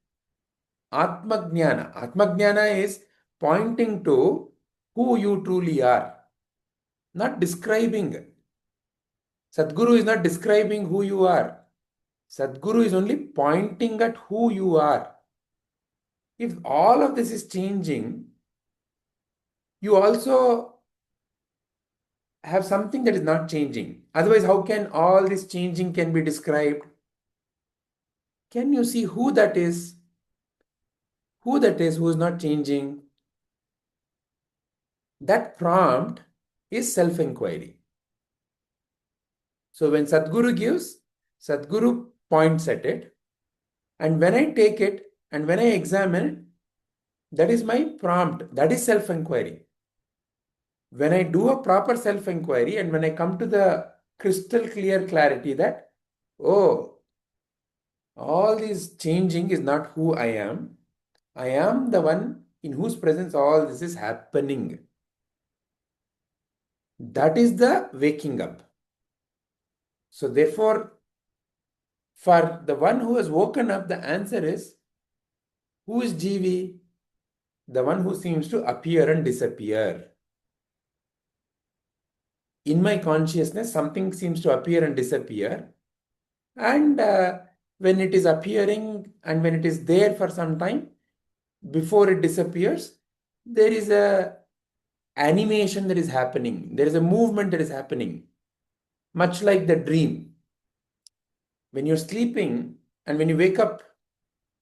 Atma Jnana. Atma Jnana is pointing to who you truly are, not describing. Sadguru is not describing who you are. Sadguru is only pointing at who you are. If all of this is changing, you also have something that is not changing. Otherwise, how can all this changing can be described? Can you see who that is? Who that is who is not changing? That prompt is self-inquiry. So when Sadguru gives, Sadguru points at it. And when I take it and when I examine it, that is my prompt. That is self-inquiry. When I do a proper self-inquiry and when I come to the crystal clear clarity that, oh, all this changing is not who I am. I am the one in whose presence all this is happening. That is the waking up. So therefore, for the one who has woken up, the answer is, who is GV? The one who seems to appear and disappear. In my consciousness, something seems to appear and disappear. And when it is appearing and when it is there for some time, before it disappears, there is a animation that is happening. There is a movement that is happening. Much like the dream. When you're sleeping and when you wake up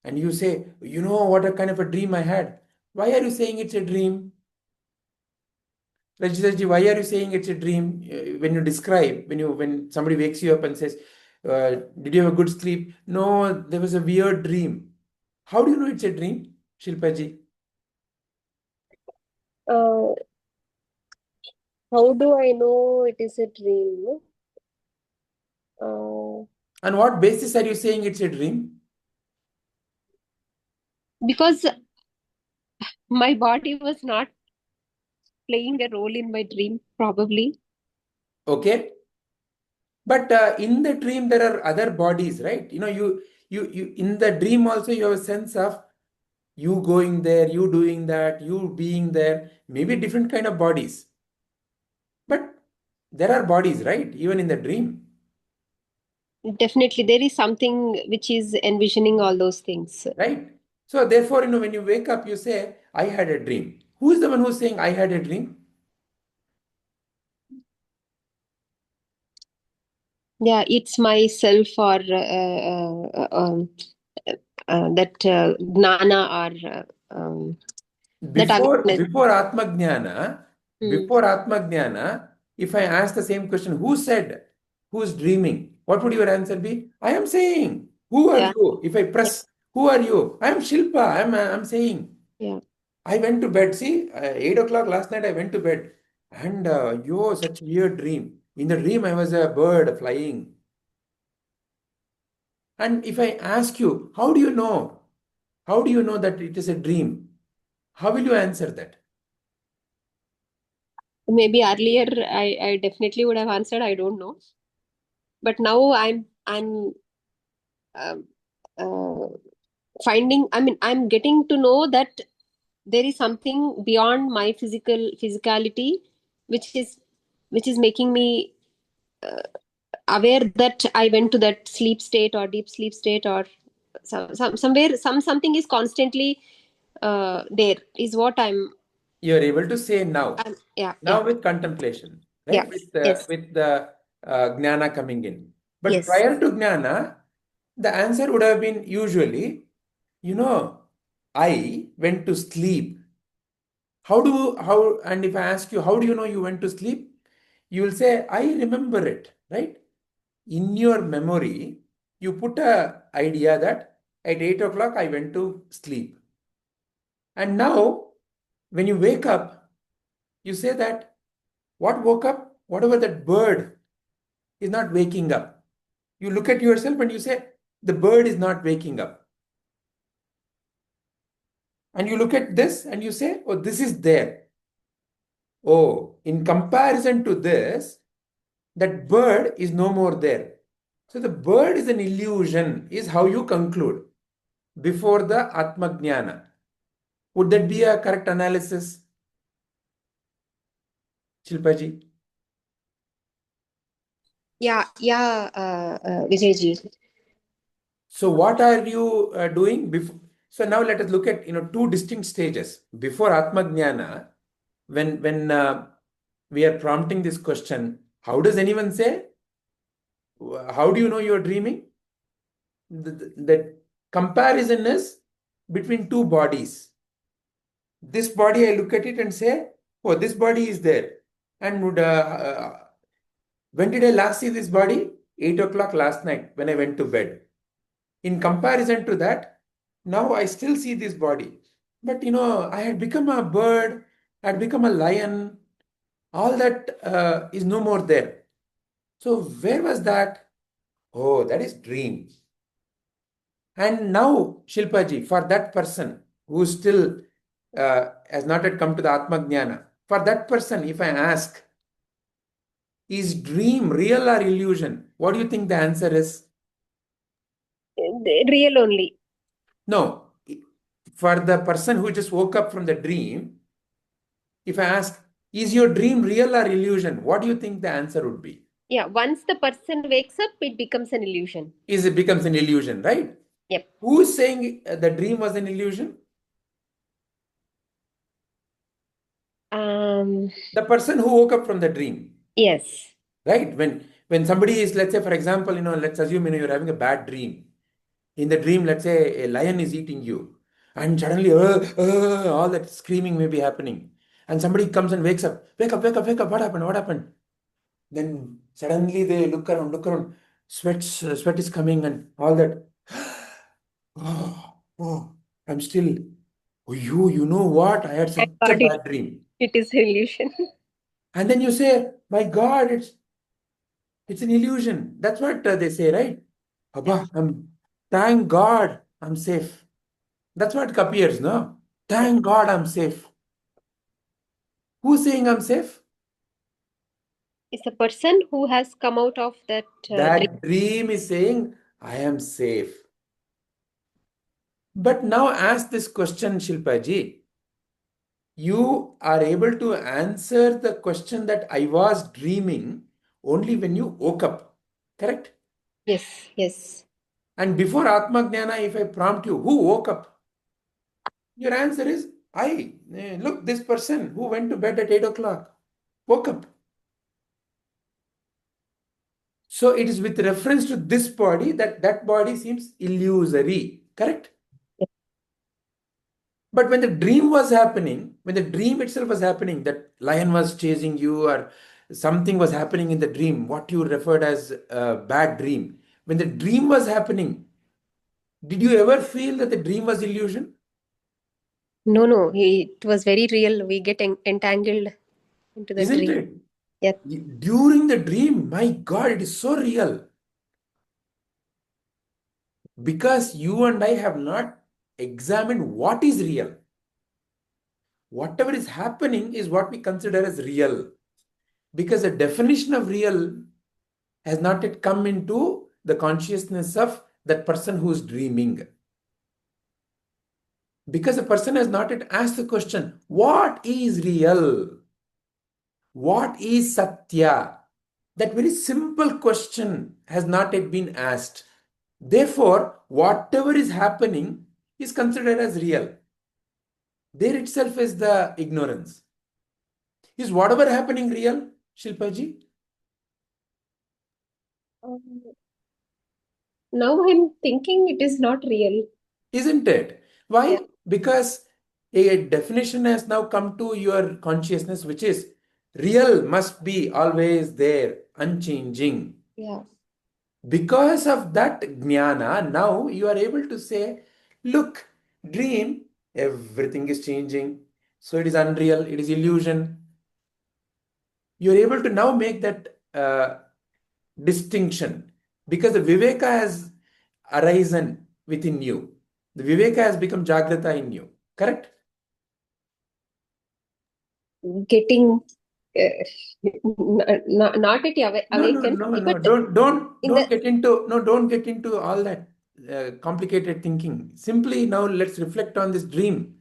and you say, you know what a kind of a dream I had. Why are you saying it's a dream? Rajitaji, why are you saying it's a dream? When you describe, when somebody wakes you up and says, did you have a good sleep? No, there was a weird dream. How do you know it's a dream, Shilpaji? How do I know it is a dream? On what basis are you saying it's a dream? Because my body was not playing a role in my dream, probably. Okay. But in the dream, there are other bodies, right? You in the dream also you have a sense of you going there, you doing that, you being there, maybe different kind of bodies. But there are bodies, right? Even in the dream. Definitely, there is something which is envisioning all those things. Right? So therefore, when you wake up, you say, I had a dream. Who is the one who's saying I had a dream? Yeah, it's myself or that Gnana or that awareness. Before Atma Jnana, if I ask the same question, who said, who's dreaming? What would your answer be? I am saying. Who are Yeah. you? If I press, who are you? I am Shilpa. I'm saying. Yeah. I went to bed. See, 8 o'clock last night, I went to bed. And such weird dream. In the dream, I was a bird flying. And if I ask you, how do you know? How do you know that it is a dream? How will you answer that? Maybe earlier I definitely would have answered, I don't know. But now I'm finding, I'm getting to know that there is something beyond my physicality, which is making me aware that I went to that sleep state or deep sleep state, or somewhere something is constantly there is what You are able to say now. yeah. Now with contemplation, Yeah. right? Yes. With the jnana coming in. But Yes. prior to jnana, The answer would have been usually, I went to sleep. And if I ask you, how do you know you went to sleep? You will say, I remember it, right? In your memory, you put a idea that at 8 o'clock I went to sleep. And now, when you wake up, you say that what woke up, whatever that bird is not waking up. You look at yourself and you say, the bird is not waking up. And you look at this and you say, oh, this is there. Oh, in comparison to this, that bird is no more there. So the bird is an illusion, is how you conclude before the Atmajnana. Would that be a correct analysis, Shilpaji? Yeah, Vijayji. So what are you doing before? So now let us look at two distinct stages before Atmajnana. When we are prompting this question, how does anyone say? How do you know you are dreaming? The comparison is between two bodies. This body, I look at it and say, oh, this body is there. And when did I last see this body? 8 o'clock last night when I went to bed. In comparison to that, now I still see this body. But I had become a bird, I had become a lion. All that is no more there. So where was that? Oh, that is dream. And now, Shilpaji, for that person who still has not yet come to the Atmajnana, for that person, if I ask, is dream real or illusion? What do you think the answer is? Real only. No. For the person who just woke up from the dream, if I ask, is your dream real or illusion? What do you think the answer would be? Yeah, once the person wakes up, it becomes an illusion. It becomes an illusion, right? Yep. Who is saying the dream was an illusion? The person who woke up from the dream. Yes. Right? When somebody is, let's say, for example, let's assume you're having a bad dream. In the dream, let's say a lion is eating you, and suddenly all that screaming may be happening. And somebody comes and wakes up. Wake up, wake up, wake up. What happened? What happened? Then suddenly they look around. Sweat is coming and all that. Oh, I'm still. Oh, you know what? I had such Thank a God bad dream. it is illusion. And then you say, my God, it's an illusion. That's what they say, right? Abba, thank God I'm safe. That's what appears, no? Thank God I'm safe. Who's saying I'm safe? It's a person who has come out of that dream. That dream is saying, I am safe. But now ask this question, Shilpaji. You are able to answer the question that I was dreaming only when you woke up. Correct? Yes, yes. And before Atmajnana, if I prompt you, who woke up? Your answer is, I. Look, this person who went to bed at 8 o'clock woke up. So it is with reference to this body that body seems illusory. Correct? But when the dream was happening, when the dream itself was happening, that lion was chasing you or something was happening in the dream, what you referred as a bad dream. When the dream was happening, did you ever feel that the dream was illusion? No, it was very real. We get entangled into the Isn't dream. it? Yep. During the dream, my God, it is so real. Because you and I have not examined what is real. Whatever is happening is what we consider as real. Because the definition of real has not yet come into the consciousness of that person who is dreaming. Because the person has not yet asked the question, what is real? What is Satya? That very simple question has not yet been asked. Therefore, whatever is happening is considered as real. There itself is the ignorance. Is whatever happening real, Shilpaji? Now I'm thinking it is not real. Isn't it? Why? Yeah. Because a definition has now come to your consciousness, which is real must be always there, unchanging. Yeah. Because of that jnana, now you are able to say, look, dream, everything is changing. So it is unreal, it is illusion. You're able to now make that distinction because the viveka has arisen within you. The viveka has become jagrata in you. Correct? Getting not at awakened, No. but in Don't the get into all that complicated thinking. Simply now let's reflect on this dream.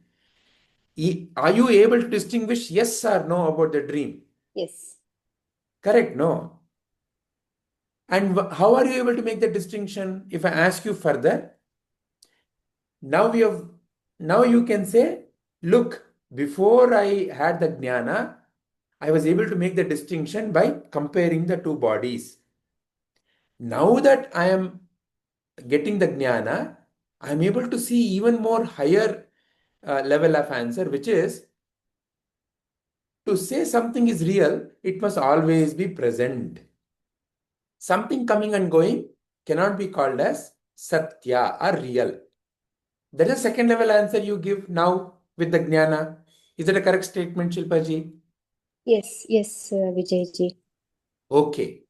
Are you able to distinguish yes or no about the dream? yes. Correct? No. And how are you able to make the distinction? If I ask you further, now you can say, look, before I had the jnana, I was able to make the distinction by comparing the two bodies. Now that I am getting the jnana, I am able to see even more higher level of answer, which is to say something is real, it must always be present. Something coming and going cannot be called as satya or real. That is a second level answer you give now with the jnana. Is that a correct statement, Shilpaji? Yes, Vijayji. Okay.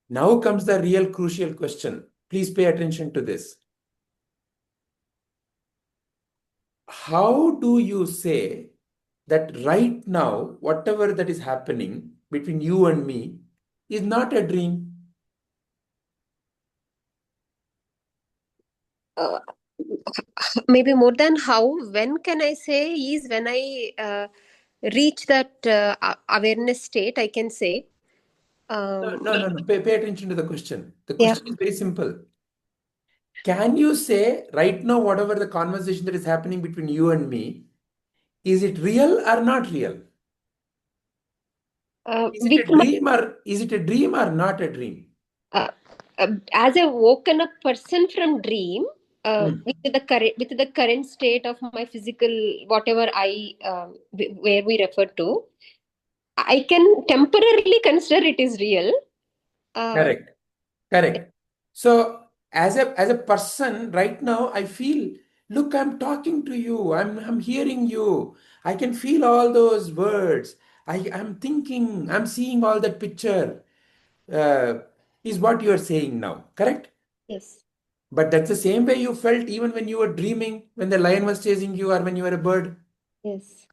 Now comes the real crucial question. Please pay attention to this. How do you say that right now, whatever that is happening between you and me is not a dream? Uh, maybe more than how. When can I say is when I reach that awareness state, I can say. No. Pay attention to the question. The Yeah. question is very simple. Can you say right now, whatever the conversation that is happening between you and me, is it real or not real? Is it With a dream or not a dream? uh, as a woken up person from dream, with the current state of my physical, whatever where we refer to, I can temporarily consider it is real. Correct. Correct. So as a person right now, I feel, look, I'm talking to you. I'm hearing you. I can feel all those words. I'm thinking, I'm seeing all that picture. Uh, is what you are saying now. Correct? Yes. But that's the same way you felt even when you were dreaming, when the lion was chasing you, or when you were a bird. Yes.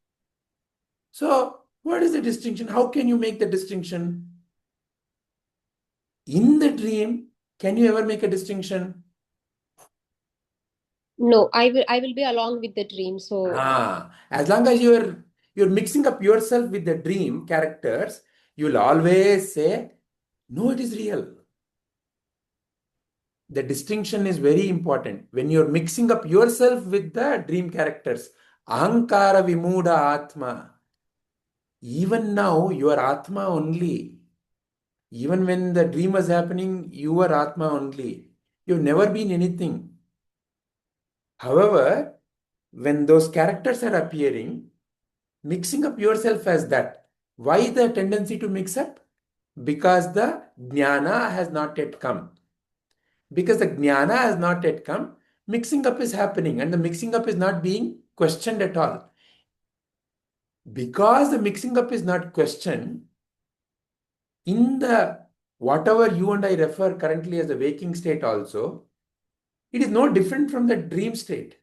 So, what is the distinction? How can you make the distinction? In the dream, can you ever make a distinction? No, I will be along with the dream. So As long as you're mixing up yourself with the dream characters, you'll always say, no, it is real. The distinction is very important. When you're mixing up yourself with the dream characters, ahankara vimuda atma. Even now, you are atma only. Even when the dream was happening, you were atma only. You've never been anything. However, when those characters are appearing, mixing up yourself as that. Why the tendency to mix up? Because the jnana has not yet come. Because the jnana has not yet come, mixing up is happening and the mixing up is not being questioned at all. Because the mixing up is not questioned, in the whatever you and I refer currently as the waking state also, it is no different from the dream state.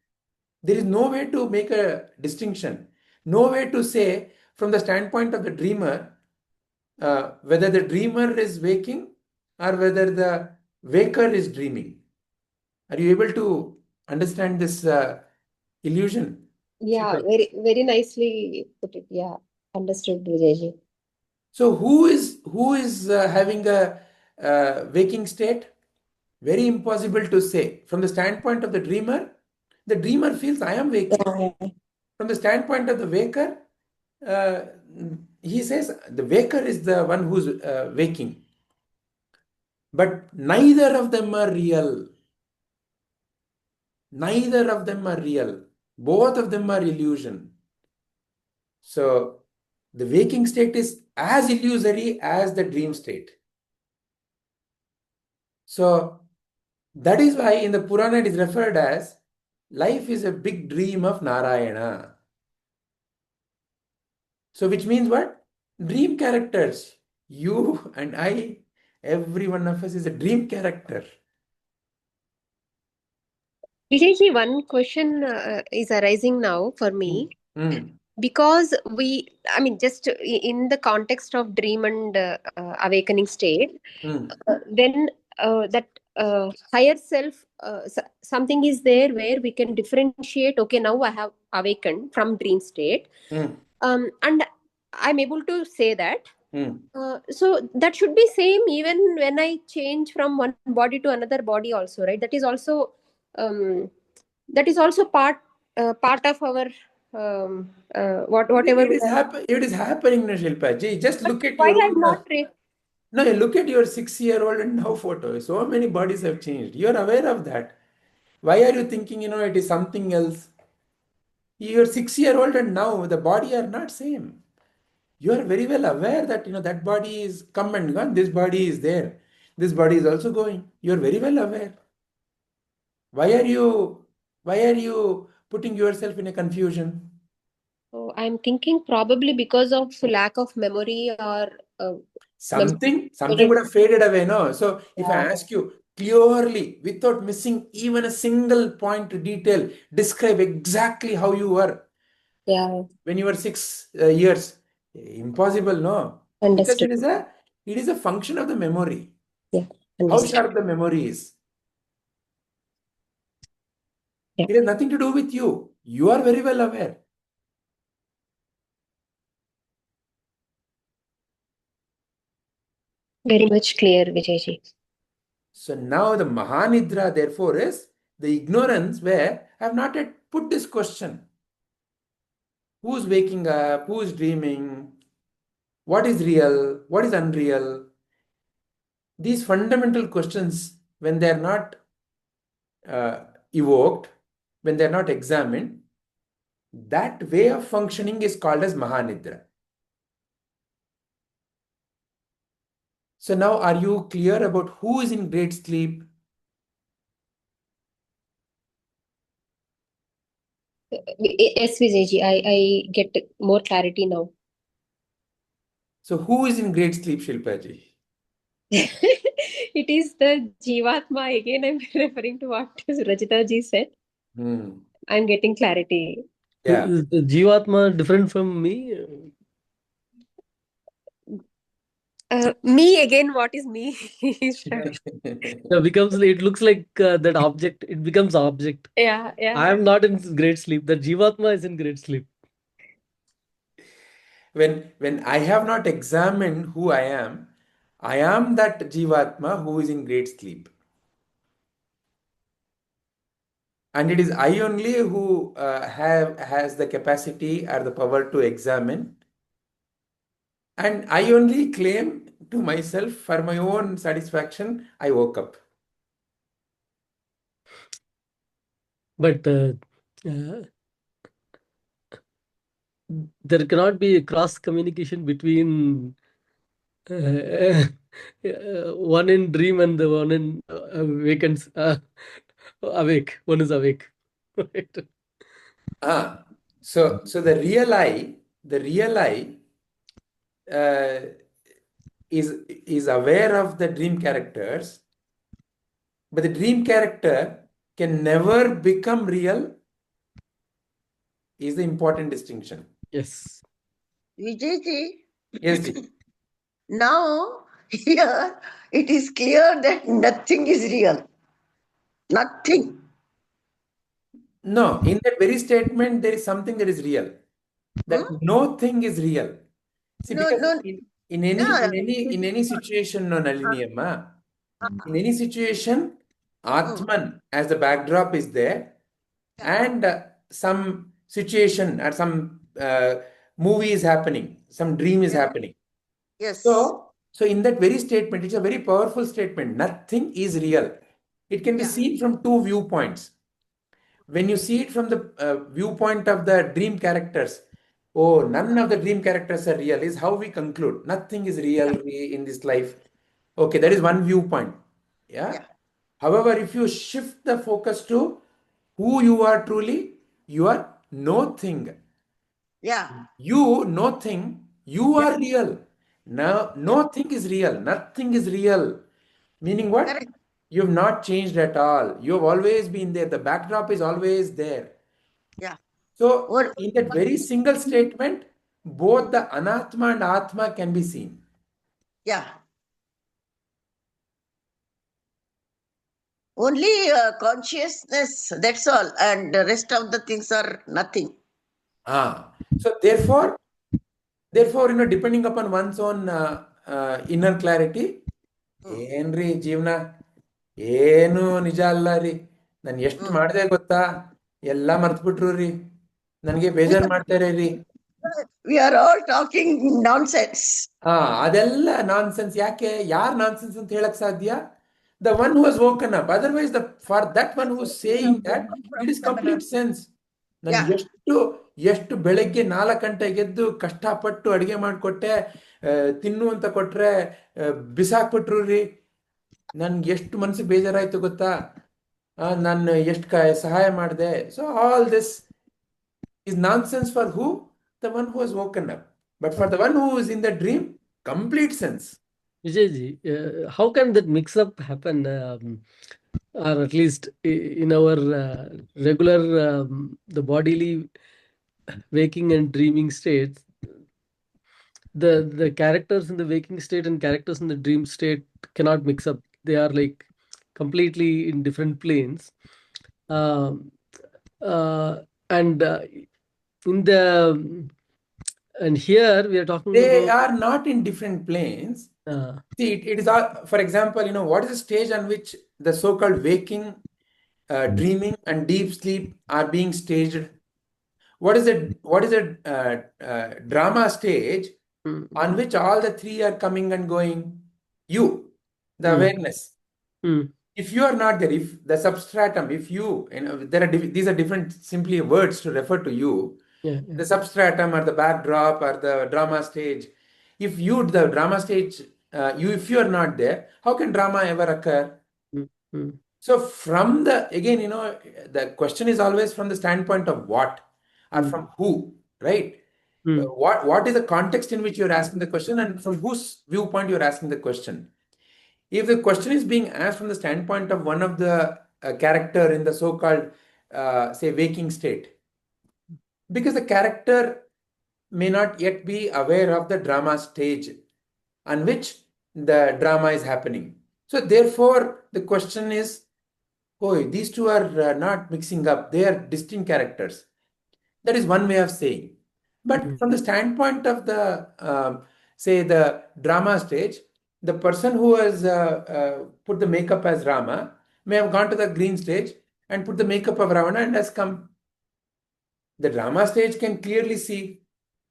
There is no way to make a distinction, no way to say from the standpoint of the dreamer whether the dreamer is waking or whether the waker is dreaming. Are you able to understand this illusion? yeah, Shilpa? very nicely put it. Yeah, understood, Vijayji. So who is having a waking state? Very impossible to say. From the standpoint of the dreamer feels I am waking. Yeah. From the standpoint of the waker, uh, he says the waker is the one who's waking. But neither of them are real. Neither of them are real. Both of them are illusion. So the waking state is as illusory as the dream state. So that is why in the Purana it is referred as life is a big dream of Narayana. So which means what? Dream characters. You and I, every one of us is a dream character. Vijayji, one question is arising now for me. Because just in the context of dream and awakening state, then that higher self, something is there where we can differentiate, okay, now I have awakened from dream state. And I'm able to say that. So that should be same even when I change from one body to another body also, right? That is also part of our whatever we have. It is happening, Shilpa ji. Just look at Why your I'm own. not No, look at your 6-year-old and now photo. So many bodies have changed. You are aware of that. Why are you thinking, it is something else? Your 6-year-old and now the body are not same. You are very well aware that, that body is come and gone. This body is there. This body is also going. You are very well aware. Why are you putting yourself in a confusion? So I'm thinking probably because of lack of memory or Something would have faded away, no? So if I ask you clearly, without missing even a single point to detail, describe exactly how you were when you were 6 years, impossible, no? Because Understood. it is a function of the memory. Yeah. How Understood. sharp the memory is. Yeah. It has nothing to do with you. You are very well aware. Very much clear, Vijayji. So now the Mahanidra, therefore, is the ignorance where I have not yet put this question. Who's waking up? Who's dreaming? What is real? What is unreal? These fundamental questions, when they are not evoked, when they are not examined, that way of functioning is called as Mahanidra. So now are you clear about who is in great sleep? Yes, Vijayji, I get more clarity now. So who is in great sleep, Shilpaji? It is the Jivatma. Again, I'm referring to what Rajita ji said. I'm getting clarity. Yeah. Is the Jivatma different from me? Me again, what is me? It looks like that object. It becomes object. Yeah. I am not in great sleep. The Jivatma is in great sleep. When I have not examined who I am that Jivatma who is in great sleep. And it is I only who has the capacity or the power to examine. And I only claim to myself for my own satisfaction, I woke up. But there cannot be a cross communication between one in dream and the one in awake. One is awake. Right. So the real I is aware of the dream characters, but the dream character can never become real is the important distinction. Yes. Vijayji, Yes, ji. now here it is clear that nothing is real. Nothing. No, in that very statement, there is something that is real. That no thing is real. See, No, because no. in any situation, no, Nalini Amma, in any situation, Atman as the backdrop is there, and some situation or some movie is happening, some dream is happening. Yes. So in that very statement, it's a very powerful statement. Nothing is real. It can be seen from two viewpoints. when you see it from the viewpoint of the dream characters, oh, none of the dream characters are real, is how we conclude. Nothing is real in this life. Okay, that is one viewpoint. Yeah. Yeah. However, if you shift the focus to who you are truly, you are nothing. Yeah. You, nothing, you are real. Now, nothing is real. Nothing is real. Meaning what? Correct. You have not changed at all. You have always been there. The backdrop is always there. Yeah. So, Or, in that very single statement, both the anatma and atma can be seen. yeah. Only consciousness, that's all. And the rest of the things are nothing. So, therefore, depending upon one's own inner clarity, ಏನ್ರಿ ಜೀವನ ಏನು ನಿಜ ಅಲ್ಲ ರೀ, ನಾನು ಎಷ್ಟು ಮಾಡಿದೆ ಗೊತ್ತಾ, ಎಲ್ಲ ಮರ್ತ್ಬಿಟ್ರು ರೀ, ನನಗೆ ಬೇಜಾರು ಮಾಡ್ತಾರೆ ರೀ. We are all talking nonsense. ಅದೆಲ್ಲ ನಾನ್ಸೆನ್ಸ್. ಯಾಕೆ? ಯಾರು ನಾನ್ಸೆನ್ಸ್ ಅಂತ ಹೇಳಕ್ ಸಾಧ್ಯ? The one who has woken up. Otherwise, for that one who is saying that, it is complete sense. ನಾನು ಎಷ್ಟು ಬೆಳಗ್ಗೆ 4 ಗಂಟೆಗೆ ಎದ್ದು ಕಷ್ಟಪಟ್ಟು ಅಡಿಗೆ ಮಾಡಿಕೊಟ್ಟೆ, ತಿನ್ನು ಅಂತ ಕೊಟ್ರೆ ಬಿಸಾಕ್ಬಿಟ್ರು ರೀ, ನನ್ಗೆ ಎಷ್ಟು ಮನಸ್ಸಿಗೆ ಬೇಜಾರಾಯ್ತು ಗೊತ್ತಾ, ನಾನು ಎಷ್ಟು ಸಹಾಯ ಮಾಡಿದೆ. So all this is nonsense for who? The one who has woken up. But for the one who is in the dream, complete sense. Vijayji, how can that mix-up happen? Or at least in our regular the bodily waking and dreaming states, the characters in the waking state and characters in the dream state cannot mix up. They are like completely in different planes. And in the and here we are talking They about are not in different planes. See, it is all, for example, what is the stage on which the so-called waking, dreaming, and deep sleep are being staged? What is a drama stage on which all the three are coming and going? You, the awareness. If you are not there, if the substratum, if you know, these are different simply words to refer to you. The substratum or the backdrop or the drama stage. If you, the drama stage, if you are not there, how can drama ever occur? So from the, again, the question is always from the standpoint of what or from who, right? What is the context in which you're asking the question, and from whose viewpoint you're asking the question? If the question is being asked from the standpoint of one of the character in the so-called, say, waking state, because the character may not yet be aware of the drama stage on which the drama is happening. So therefore, the question is, oh, these two are not mixing up. They are distinct characters. That is one way of saying. But from the standpoint of the, say, the drama stage, the person who has put the makeup as Rama may have gone to the green stage and put the makeup of Ravana and has come. The drama stage can clearly see,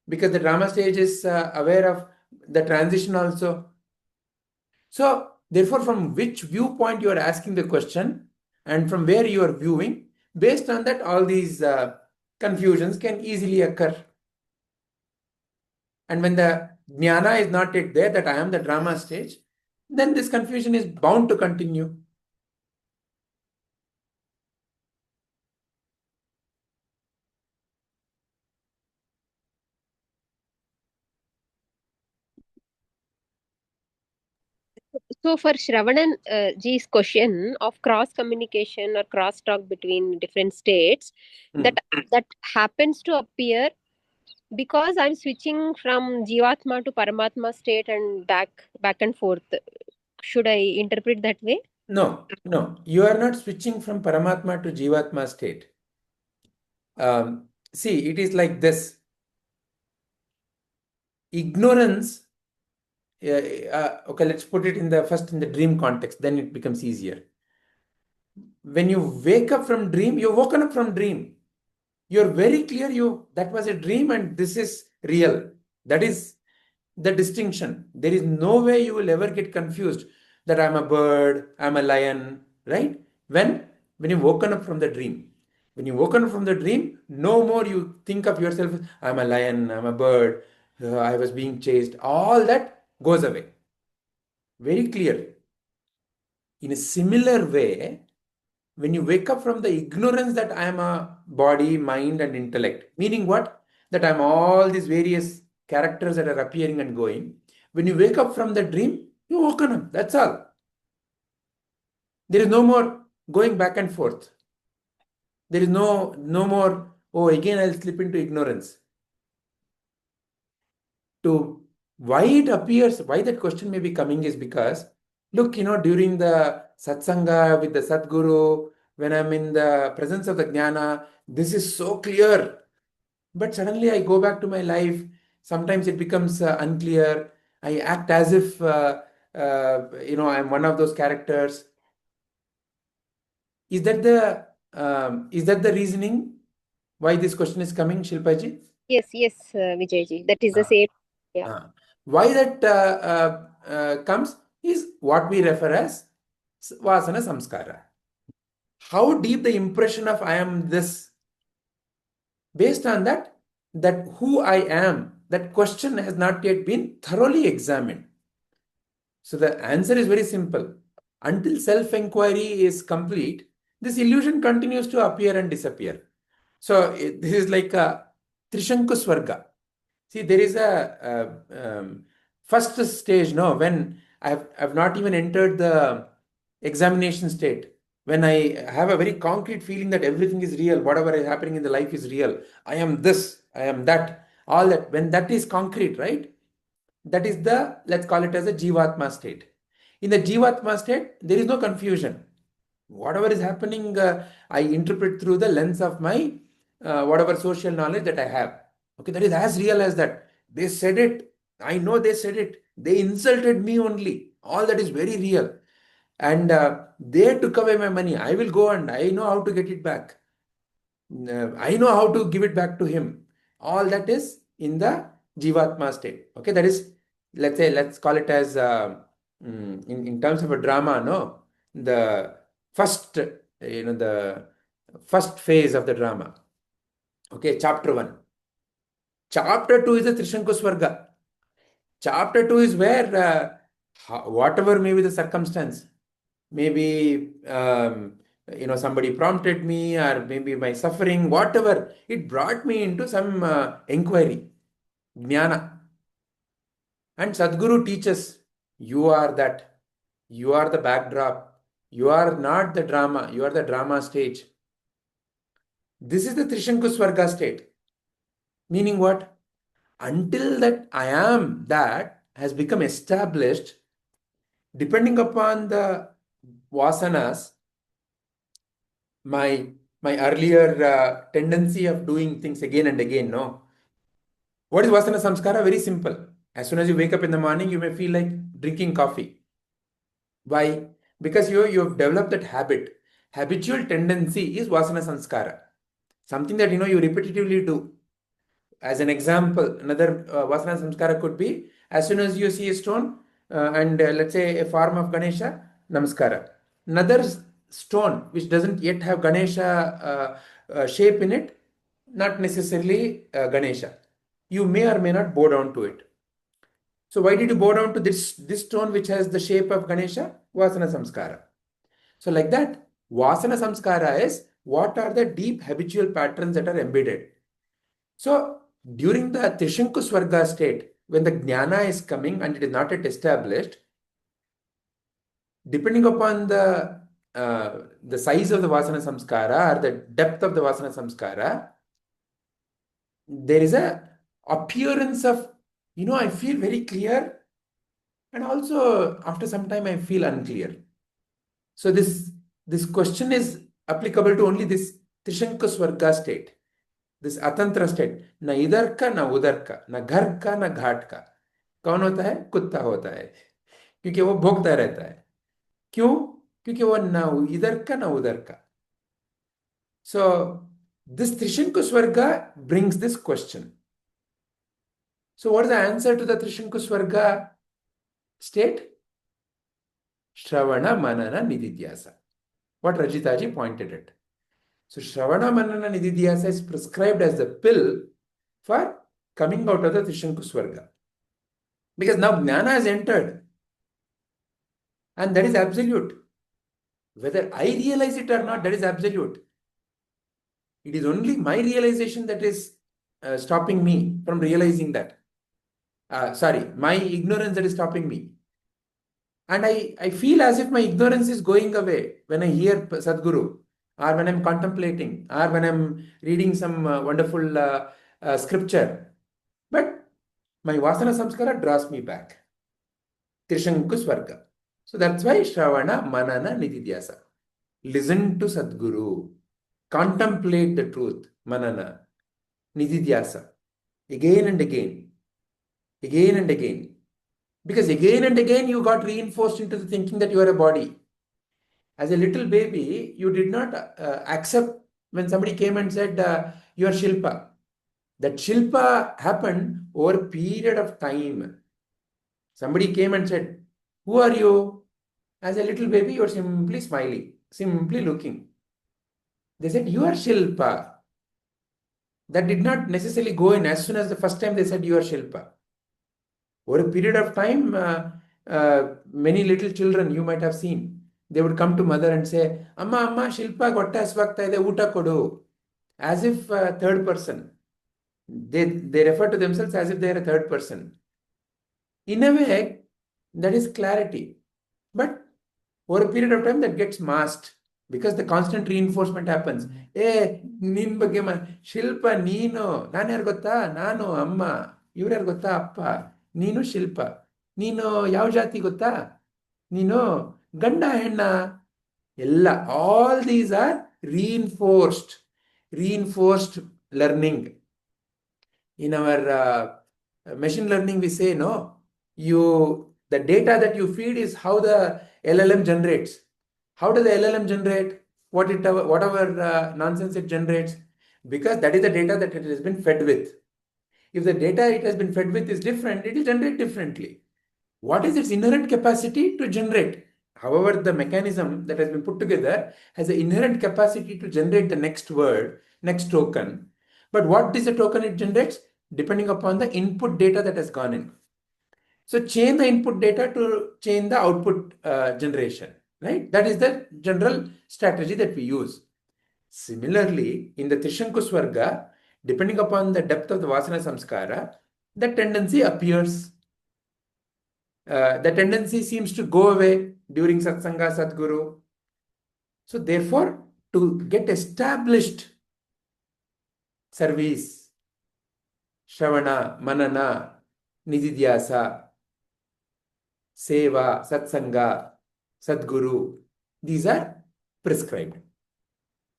because the drama stage is aware of the transition also. So therefore, from which viewpoint you are asking the question and from where you are viewing, based on that, all these confusions can easily occur. And when the jnana is not yet there, that I am the drama stage, then this confusion is bound to continue. So for Shravan ji's question of cross communication or cross talk between different states, that happens to appear because I'm switching from Jivatma to Paramatma state and back and forth. Should I interpret that way? No, you are not switching from Paramatma to Jivatma state. See, it is like this. Ignorance, okay, let's put it in the dream context, then it becomes easier. When you wake up from dream, you're woken up from dream. You're very clear that was a dream and this is real. That is the distinction. There is no way you will ever get confused that I'm a bird, I'm a lion, right? When you've woken up from the dream. When you woken from the dream, no more you think of yourself, I'm a lion, I'm a bird, I was being chased. All that goes away. Very clear. In a similar way, when you wake up from the ignorance that I am a body, mind, and intellect, meaning what? That I'm all these various characters that are appearing and going. When you wake up from the dream, you woken up. That's all. There is no more going back and forth. There is no more, oh, again I'll slip into ignorance. To why it appears, why that question may be coming is because, look, during the satsanga with the Sadguru, when I'm in the presence of the jnana, this is so clear. But suddenly I go back to my life. Sometimes it becomes unclear. I act as if, I'm one of those characters. Is that the reasoning why this question is coming, Shilpaji? Yes, Vijayji. That is the same. Yeah. Why that comes is what we refer as vasana samskara. How deep the impression of I am this, based on that who I am, that question has not yet been thoroughly examined. So the answer is very simple. Until self-inquiry is complete, this illusion continues to appear and disappear. So this is like a Trishanku Swarga. See, there is a first stage, when I've not even entered the examination state. When I have a very concrete feeling that everything is real, whatever is happening in the life is real. I am this, I am that, all that. When that is concrete, right? That is let's call it as a Jivatma state. In the Jivatma state, there is no confusion. Whatever is happening, I interpret through the lens of my whatever social knowledge that I have. Okay, that is as real as that. They said it. I know they said it. They insulted me only. All that is very real. And they took away my money. I will go and I know how to get it back. I know how to give it back to him. All that is in the Jivatma state. Okay, that is, let's call it as, in terms of a drama, no? The first, the first phase of the drama. Okay, chapter 1. Chapter 2 is the Trishanku Swarga. Chapter 2 is where whatever may be the circumstance, maybe somebody prompted me, or maybe my suffering, whatever, it brought me into some inquiry, jnana. And Sadguru teaches, you are that, you are the backdrop, you are not the drama, you are the drama stage. This is the Trishanku Swarga state. Meaning what? Until that I am that has become established, depending upon the vasanas, my earlier tendency of doing things again and again, no? What is vasana samskara? Very simple. As soon as you wake up in the morning, you may feel like drinking coffee. Why? Because you have developed that habit. Habitual tendency is vasana samskara. Something that you repetitively do. As an example, another vasana samskara could be, as soon as you see a stone and let's say a form of Ganesha, namaskara. Another stone which doesn't yet have Ganesha shape in it, not necessarily Ganesha. You may or may not bow down to it. So why did you bow down to this stone which has the shape of Ganesha? Vasana samskara. So like that, vasana samskara is what are the deep habitual patterns that are embedded. So during the Trishanku Swarga state, when the jnana is coming and it is not yet established, depending upon the size of the vasana samskara or the depth of the vasana samskara, there is a appearance of, I feel very clear, and also after some time I feel unclear. So this question is applicable to only this Trishanku Swarga state, this अतंत्र state. न इधर का न उधर का, न घर का न घाट का. कौन होता है? कुत्ता होता है, क्योंकि वो भोगता रहता है. क्यों? क्योंकि वो न इधर का न उधर का. So this Trishanku Swarga brings this question. So what is the answer to the Trishanku Swarga state? Shravana Manana Nididhyasa. What Rajitaji pointed at. So Shravana Manana Nididhyasa is prescribed as the pill for coming out of the Trishanku Swarga. Because now Jnana has entered. And that is absolute. Whether I realize it or not, that is absolute. It is only my realization that is stopping me from realizing that. My ignorance that is stopping me. And I feel as if my ignorance is going away when I hear Sadguru, or when I'm contemplating, or when I'm reading some wonderful scripture. But my Vasana Samskara draws me back. Trishanku Swarga. So that's why Shravana, Manana, Nididhyasa. Listen to Sadguru. Contemplate the truth. Manana, Nididhyasa. Again and again. Again and again. Because again and again you got reinforced into the thinking that you are a body. As a little baby, you did not accept when somebody came and said, you are Shilpa. That Shilpa happened over a period of time. Somebody came and said, who are you? As a little baby, you are simply smiling, simply looking. They said, you are Shilpa. That did not necessarily go in as soon as the first time they said, you are Shilpa. Over a period of time, many little children you might have seen, they would come to mother and say, Amma, Shilpa gotta svakta ide uta kodu. As if third person. They refer to themselves as if they are a third person. In a way, that is clarity. But over a period of time, that gets masked because the constant reinforcement happens. Nin ಬಗ್ಗೆ ಶಿಲ್ಪ ನೀನು ನಾನು ಯಾರು ಗೊತ್ತಾ ನಾನು ಅಮ್ಮ ಇವ್ರು ಯಾರು ಗೊತ್ತಾ ಅಪ್ಪ ನೀನು ಶಿಲ್ಪ ನೀನು ಯಾವ ಜಾತಿ ಗೊತ್ತಾ ನೀನು ಗಂಡ ಹೆಣ್ಣ ಎಲ್ಲ all these are reinforced learning. In our machine learning we say no, the data that you feed is how the LLM generates. How does the LLM generate whatever nonsense it generates? Because that is the data that it has been fed with. If the data it has been fed with is different, it will generate differently. What is its inherent capacity to generate? However, the mechanism that has been put together has an inherent capacity to generate the next word, next token. But what is the token it generates? Depending upon the input data that has gone in. So chain the input data to chain the output generation, right? That is the general strategy that we use. Similarly, in the Trishanku Swarga, depending upon the depth of the Vasana Samskara, the tendency appears. The tendency seems to go away during Satsanga, Sadguru. So therefore, to get established service, Shravana, Manana, Nididhyasa, Seva, Satsanga, Sadguru, these are prescribed.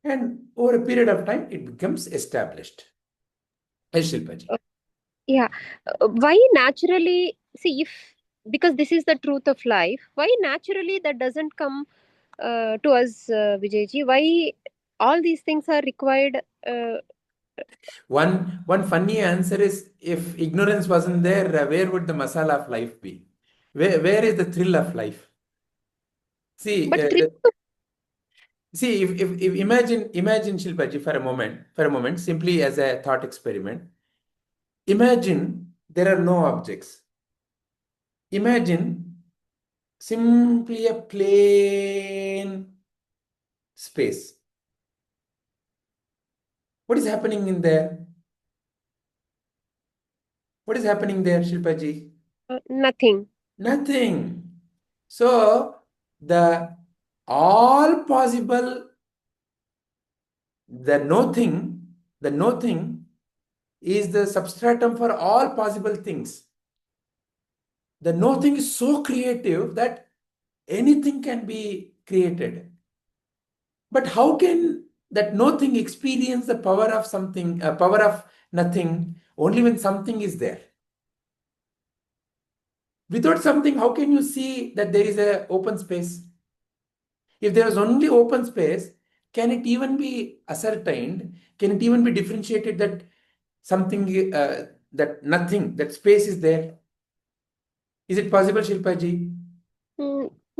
And over a period of time, it becomes established. Yes, Shilpaji. Yeah. Why naturally, because this is the truth of life, why naturally that doesn't come to us, Vijayji? Why all these things are required? One funny answer is, if ignorance wasn't there, where would the masala of life be? Where is the thrill of life? See, But if imagine Shilpaji for a moment, simply as a thought experiment. Imagine there are no objects. Imagine simply a plain space. What is happening in there? What is happening there, Shilpaji? Nothing. Nothing. So the all possible, the nothing is the substratum for all possible things. The nothing is so creative that anything can be created. But how can that nothing experience the power of something, power of nothing, only when something is there? Without something, how can you see that there is an open space? If there is only open space, can it even be ascertained? Can it even be differentiated that something, that nothing, that space is there? Is it possible, Shilpaji?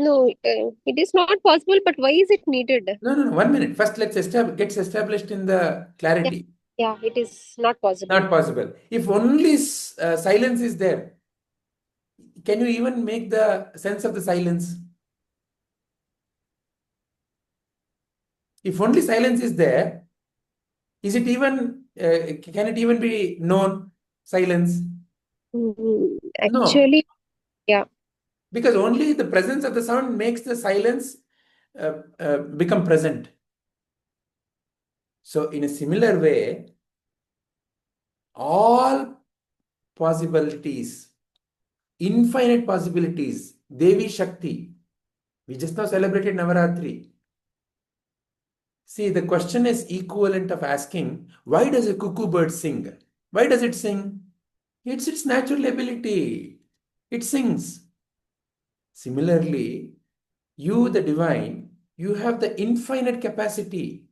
No, it is not possible, but why is it needed? No, 1 minute. First, let's get established in the clarity. Yeah, it is not possible. Not possible. If only silence is there, can you even make the sense of the silence? If only silence is there, is it even, can it even be known, silence? No, Actually, yeah. because only the presence of the sound makes the silence become present. So in a similar way, all possibilities, infinite possibilities, Devi Shakti. We just now celebrated Navaratri. See, the question is equivalent of asking, why does a cuckoo bird sing? Why does it sing? It's its natural ability. It sings. Similarly, you, the divine, you have the infinite capacity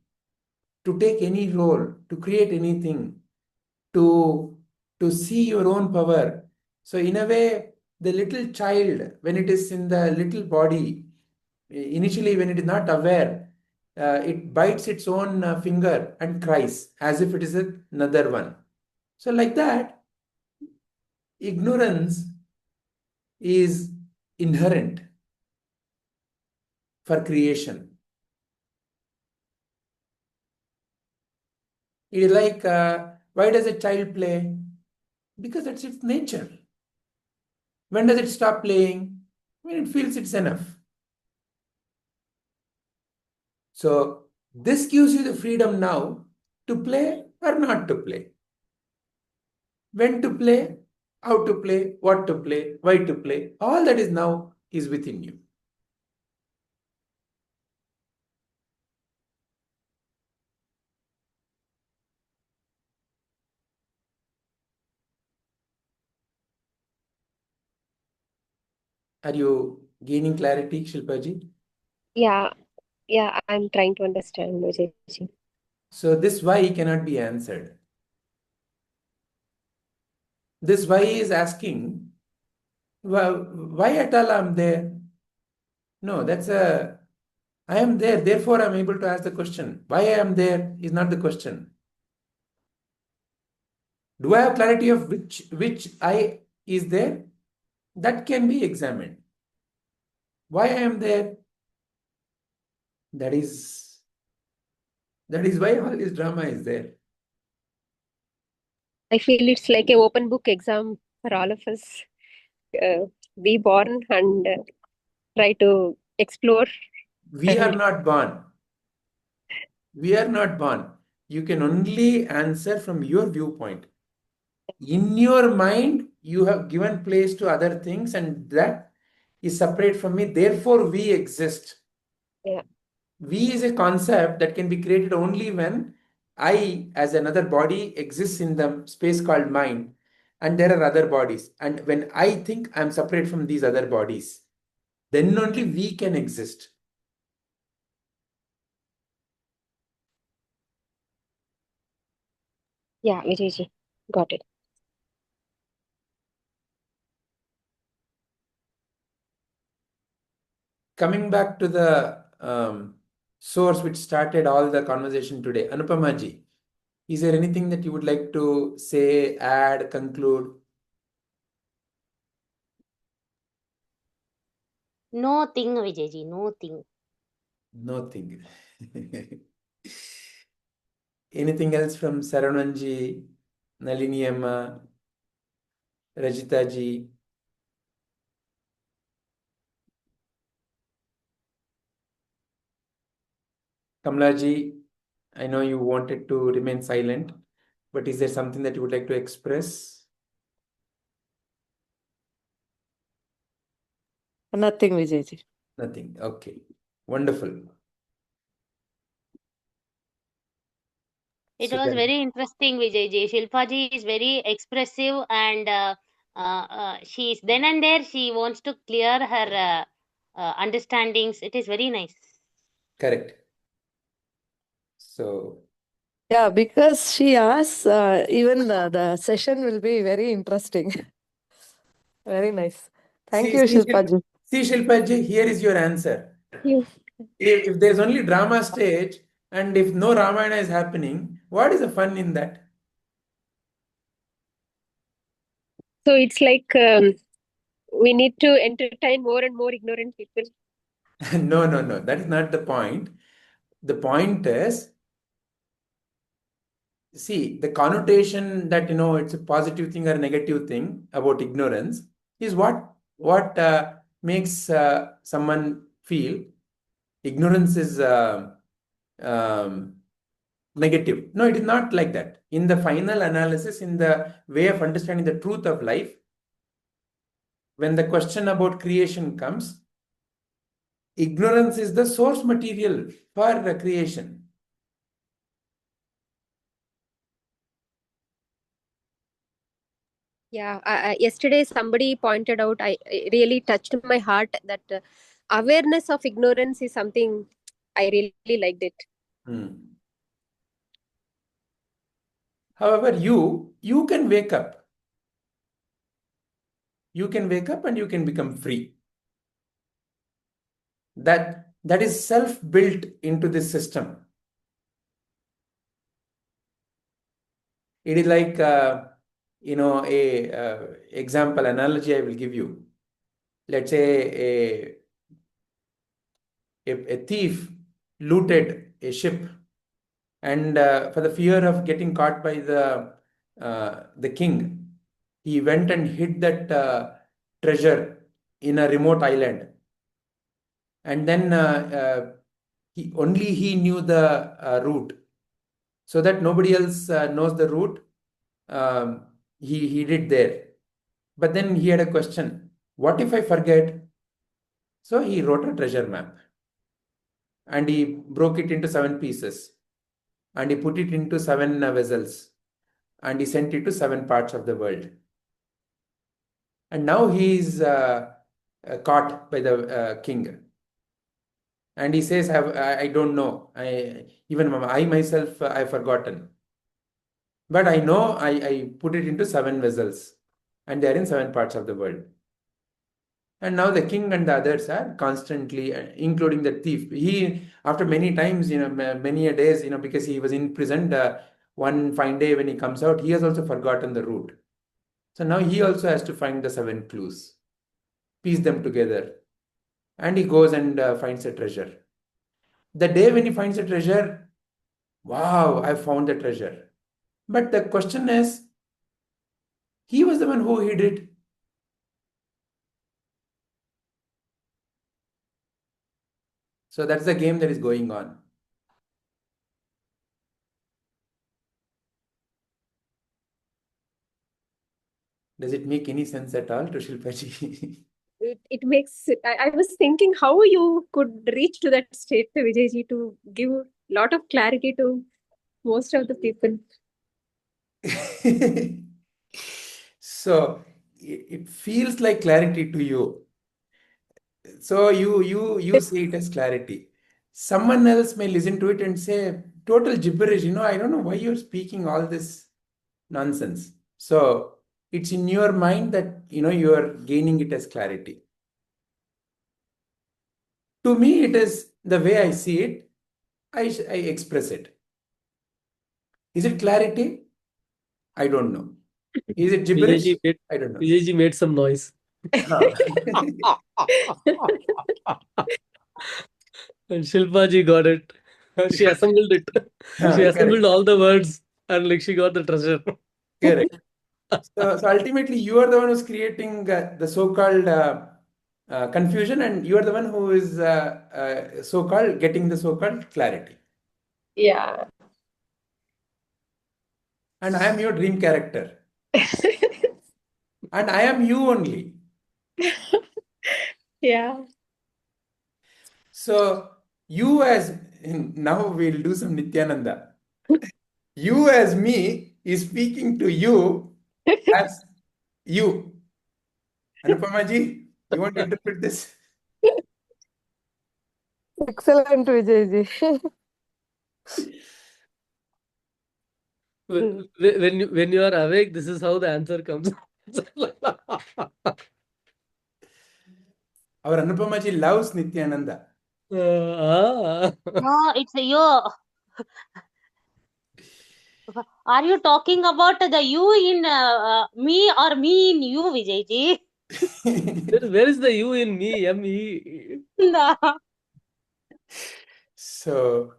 to take any role, to create anything, to see your own power. So in a way, the little child, when it is in the little body, initially when it is not aware, it bites its own finger and cries as if it is another one. So like that, ignorance is inherent for creation. It is like, why does a child play? Because that's its nature. When does it stop playing? When it feels it's enough. So this gives you the freedom now to play or not to play. When to play, how to play, what to play, why to play. All that is now is within you. Are you gaining clarity, Shilpaji? Yeah, I'm trying to understand, Vijayji. So this why cannot be answered. This why is asking, well, why at all I'm there? No, that's I am there, therefore I'm able to ask the question. Why I am there is not the question. Do I have clarity of which I is there? That can be examined. Why I am there? That is why all this drama is there. I feel it's like an open book exam for all of us. Be born and try to explore. We are And not born. We are not born. You can only answer from your viewpoint. In your mind, you have given place to other things, and that is separate from me. Therefore, we exist. yeah, We is a concept that can be created only when I, as another body, exists in the space called mind, and there are other bodies. And when I think I'm separate from these other bodies, then only we can exist. yeah, Vijayji, got it. Coming back to the source which started all the conversation today, Anupamaji, is there anything that you would like to say, add, conclude? No thing, Vijayji, no thing. Nothing. Anything else from Saravanji, Nalini Amma, Rajita ji? Kamla ji, I know you wanted to remain silent, but is there something that you would like to express? Nothing, Vijayji. Nothing. Okay. Wonderful. It So was then, very interesting, Vijayji. Shilpaji is very expressive and she is then and there she wants to clear her understandings. It is very nice. correct. So, Yeah, because she asks, even the session will be very interesting. Very nice. Thank you, Shilpaji. See, Shilpaji, here is your answer. You. If there's only drama stage and if no Ramayana is happening, what is the fun in that? So it's like we need to entertain more and more ignorant people. No, no, no. That is not the point. The point is, see, the connotation that, it's a positive thing or a negative thing about ignorance is what makes someone feel ignorance is um, negative. No, it is not like that. In the final analysis, in the way of understanding the truth of life, when the question about creation comes, ignorance is the source material for the creation. Yeah, yesterday somebody pointed out, it really touched my heart that awareness of ignorance is something I really liked it. However, you can wake up. You can wake up and you can become free. That is self-built into this system. It is like example analogy I will give you. Let's say a thief looted a ship, and for the fear of getting caught by the king, he went and hid that treasure in a remote island, and then he knew the route, so that nobody else knows the route. He hid it there, but then he had a question: what if I forget? So he wrote a treasure map, and he broke it into 7 pieces, and he put it into 7 vessels, and he sent it to 7 parts of the world. And now he is caught by the king. And he says, I don't know. Even I myself, I've forgotten. But I know I put it into 7 vessels, and they are in 7 parts of the world. And now the king and the others are constantly, including the thief. He, after many times, many a days, because he was imprisoned, one fine day when he comes out, he has also forgotten the route. So now he also has to find the 7 clues, piece them together, and he goes and finds a treasure. The day when he finds a treasure, wow, I found the treasure. But the question is, he was the one who hid it. So that's the game that is going on. Does it make any sense at all to Shilpaji? It makes, I was thinking how you could reach to that state, Vijayji, to give a lot of clarity to most of the people. So it feels like clarity to you. So you see it as clarity. Someone else may listen to it and say, total gibberish, I don't know why you're speaking all this nonsense. So it's in your mind that you are gaining it as clarity. To me, it is the way I see it. I express it. Is it clarity? I don't know. Is it gibberish? I don't know. Vijayji made some noise. And Shilpaji got it. She assembled it. She assembled all the words and she got the treasure. Correct. So ultimately, you are the one who's creating the so-called confusion, and you are the one who is so-called getting the so-called clarity. Yeah. And I am your dream character. And I am you only. Yeah. So you now we'll do some Nityananda. You as me is speaking to you as you. Anupamaji, you want to interpret this? Excellent, Vijayji. When you are awake, this is how the answer comes. Our Anupamaji loves Nityananda. It's a you. Are you talking about the you in me or me in you, Vijayji? Where is the you in me? M-E. No. So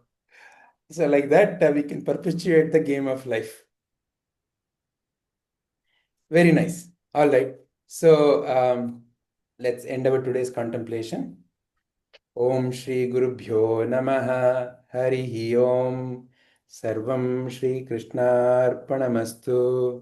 like that, we can perpetuate the game of life. Very nice. All right. So let's end our today's contemplation. Om Shri Gurubhyo Namaha Harihi Om Sarvam Shri Krishnarpanamastu.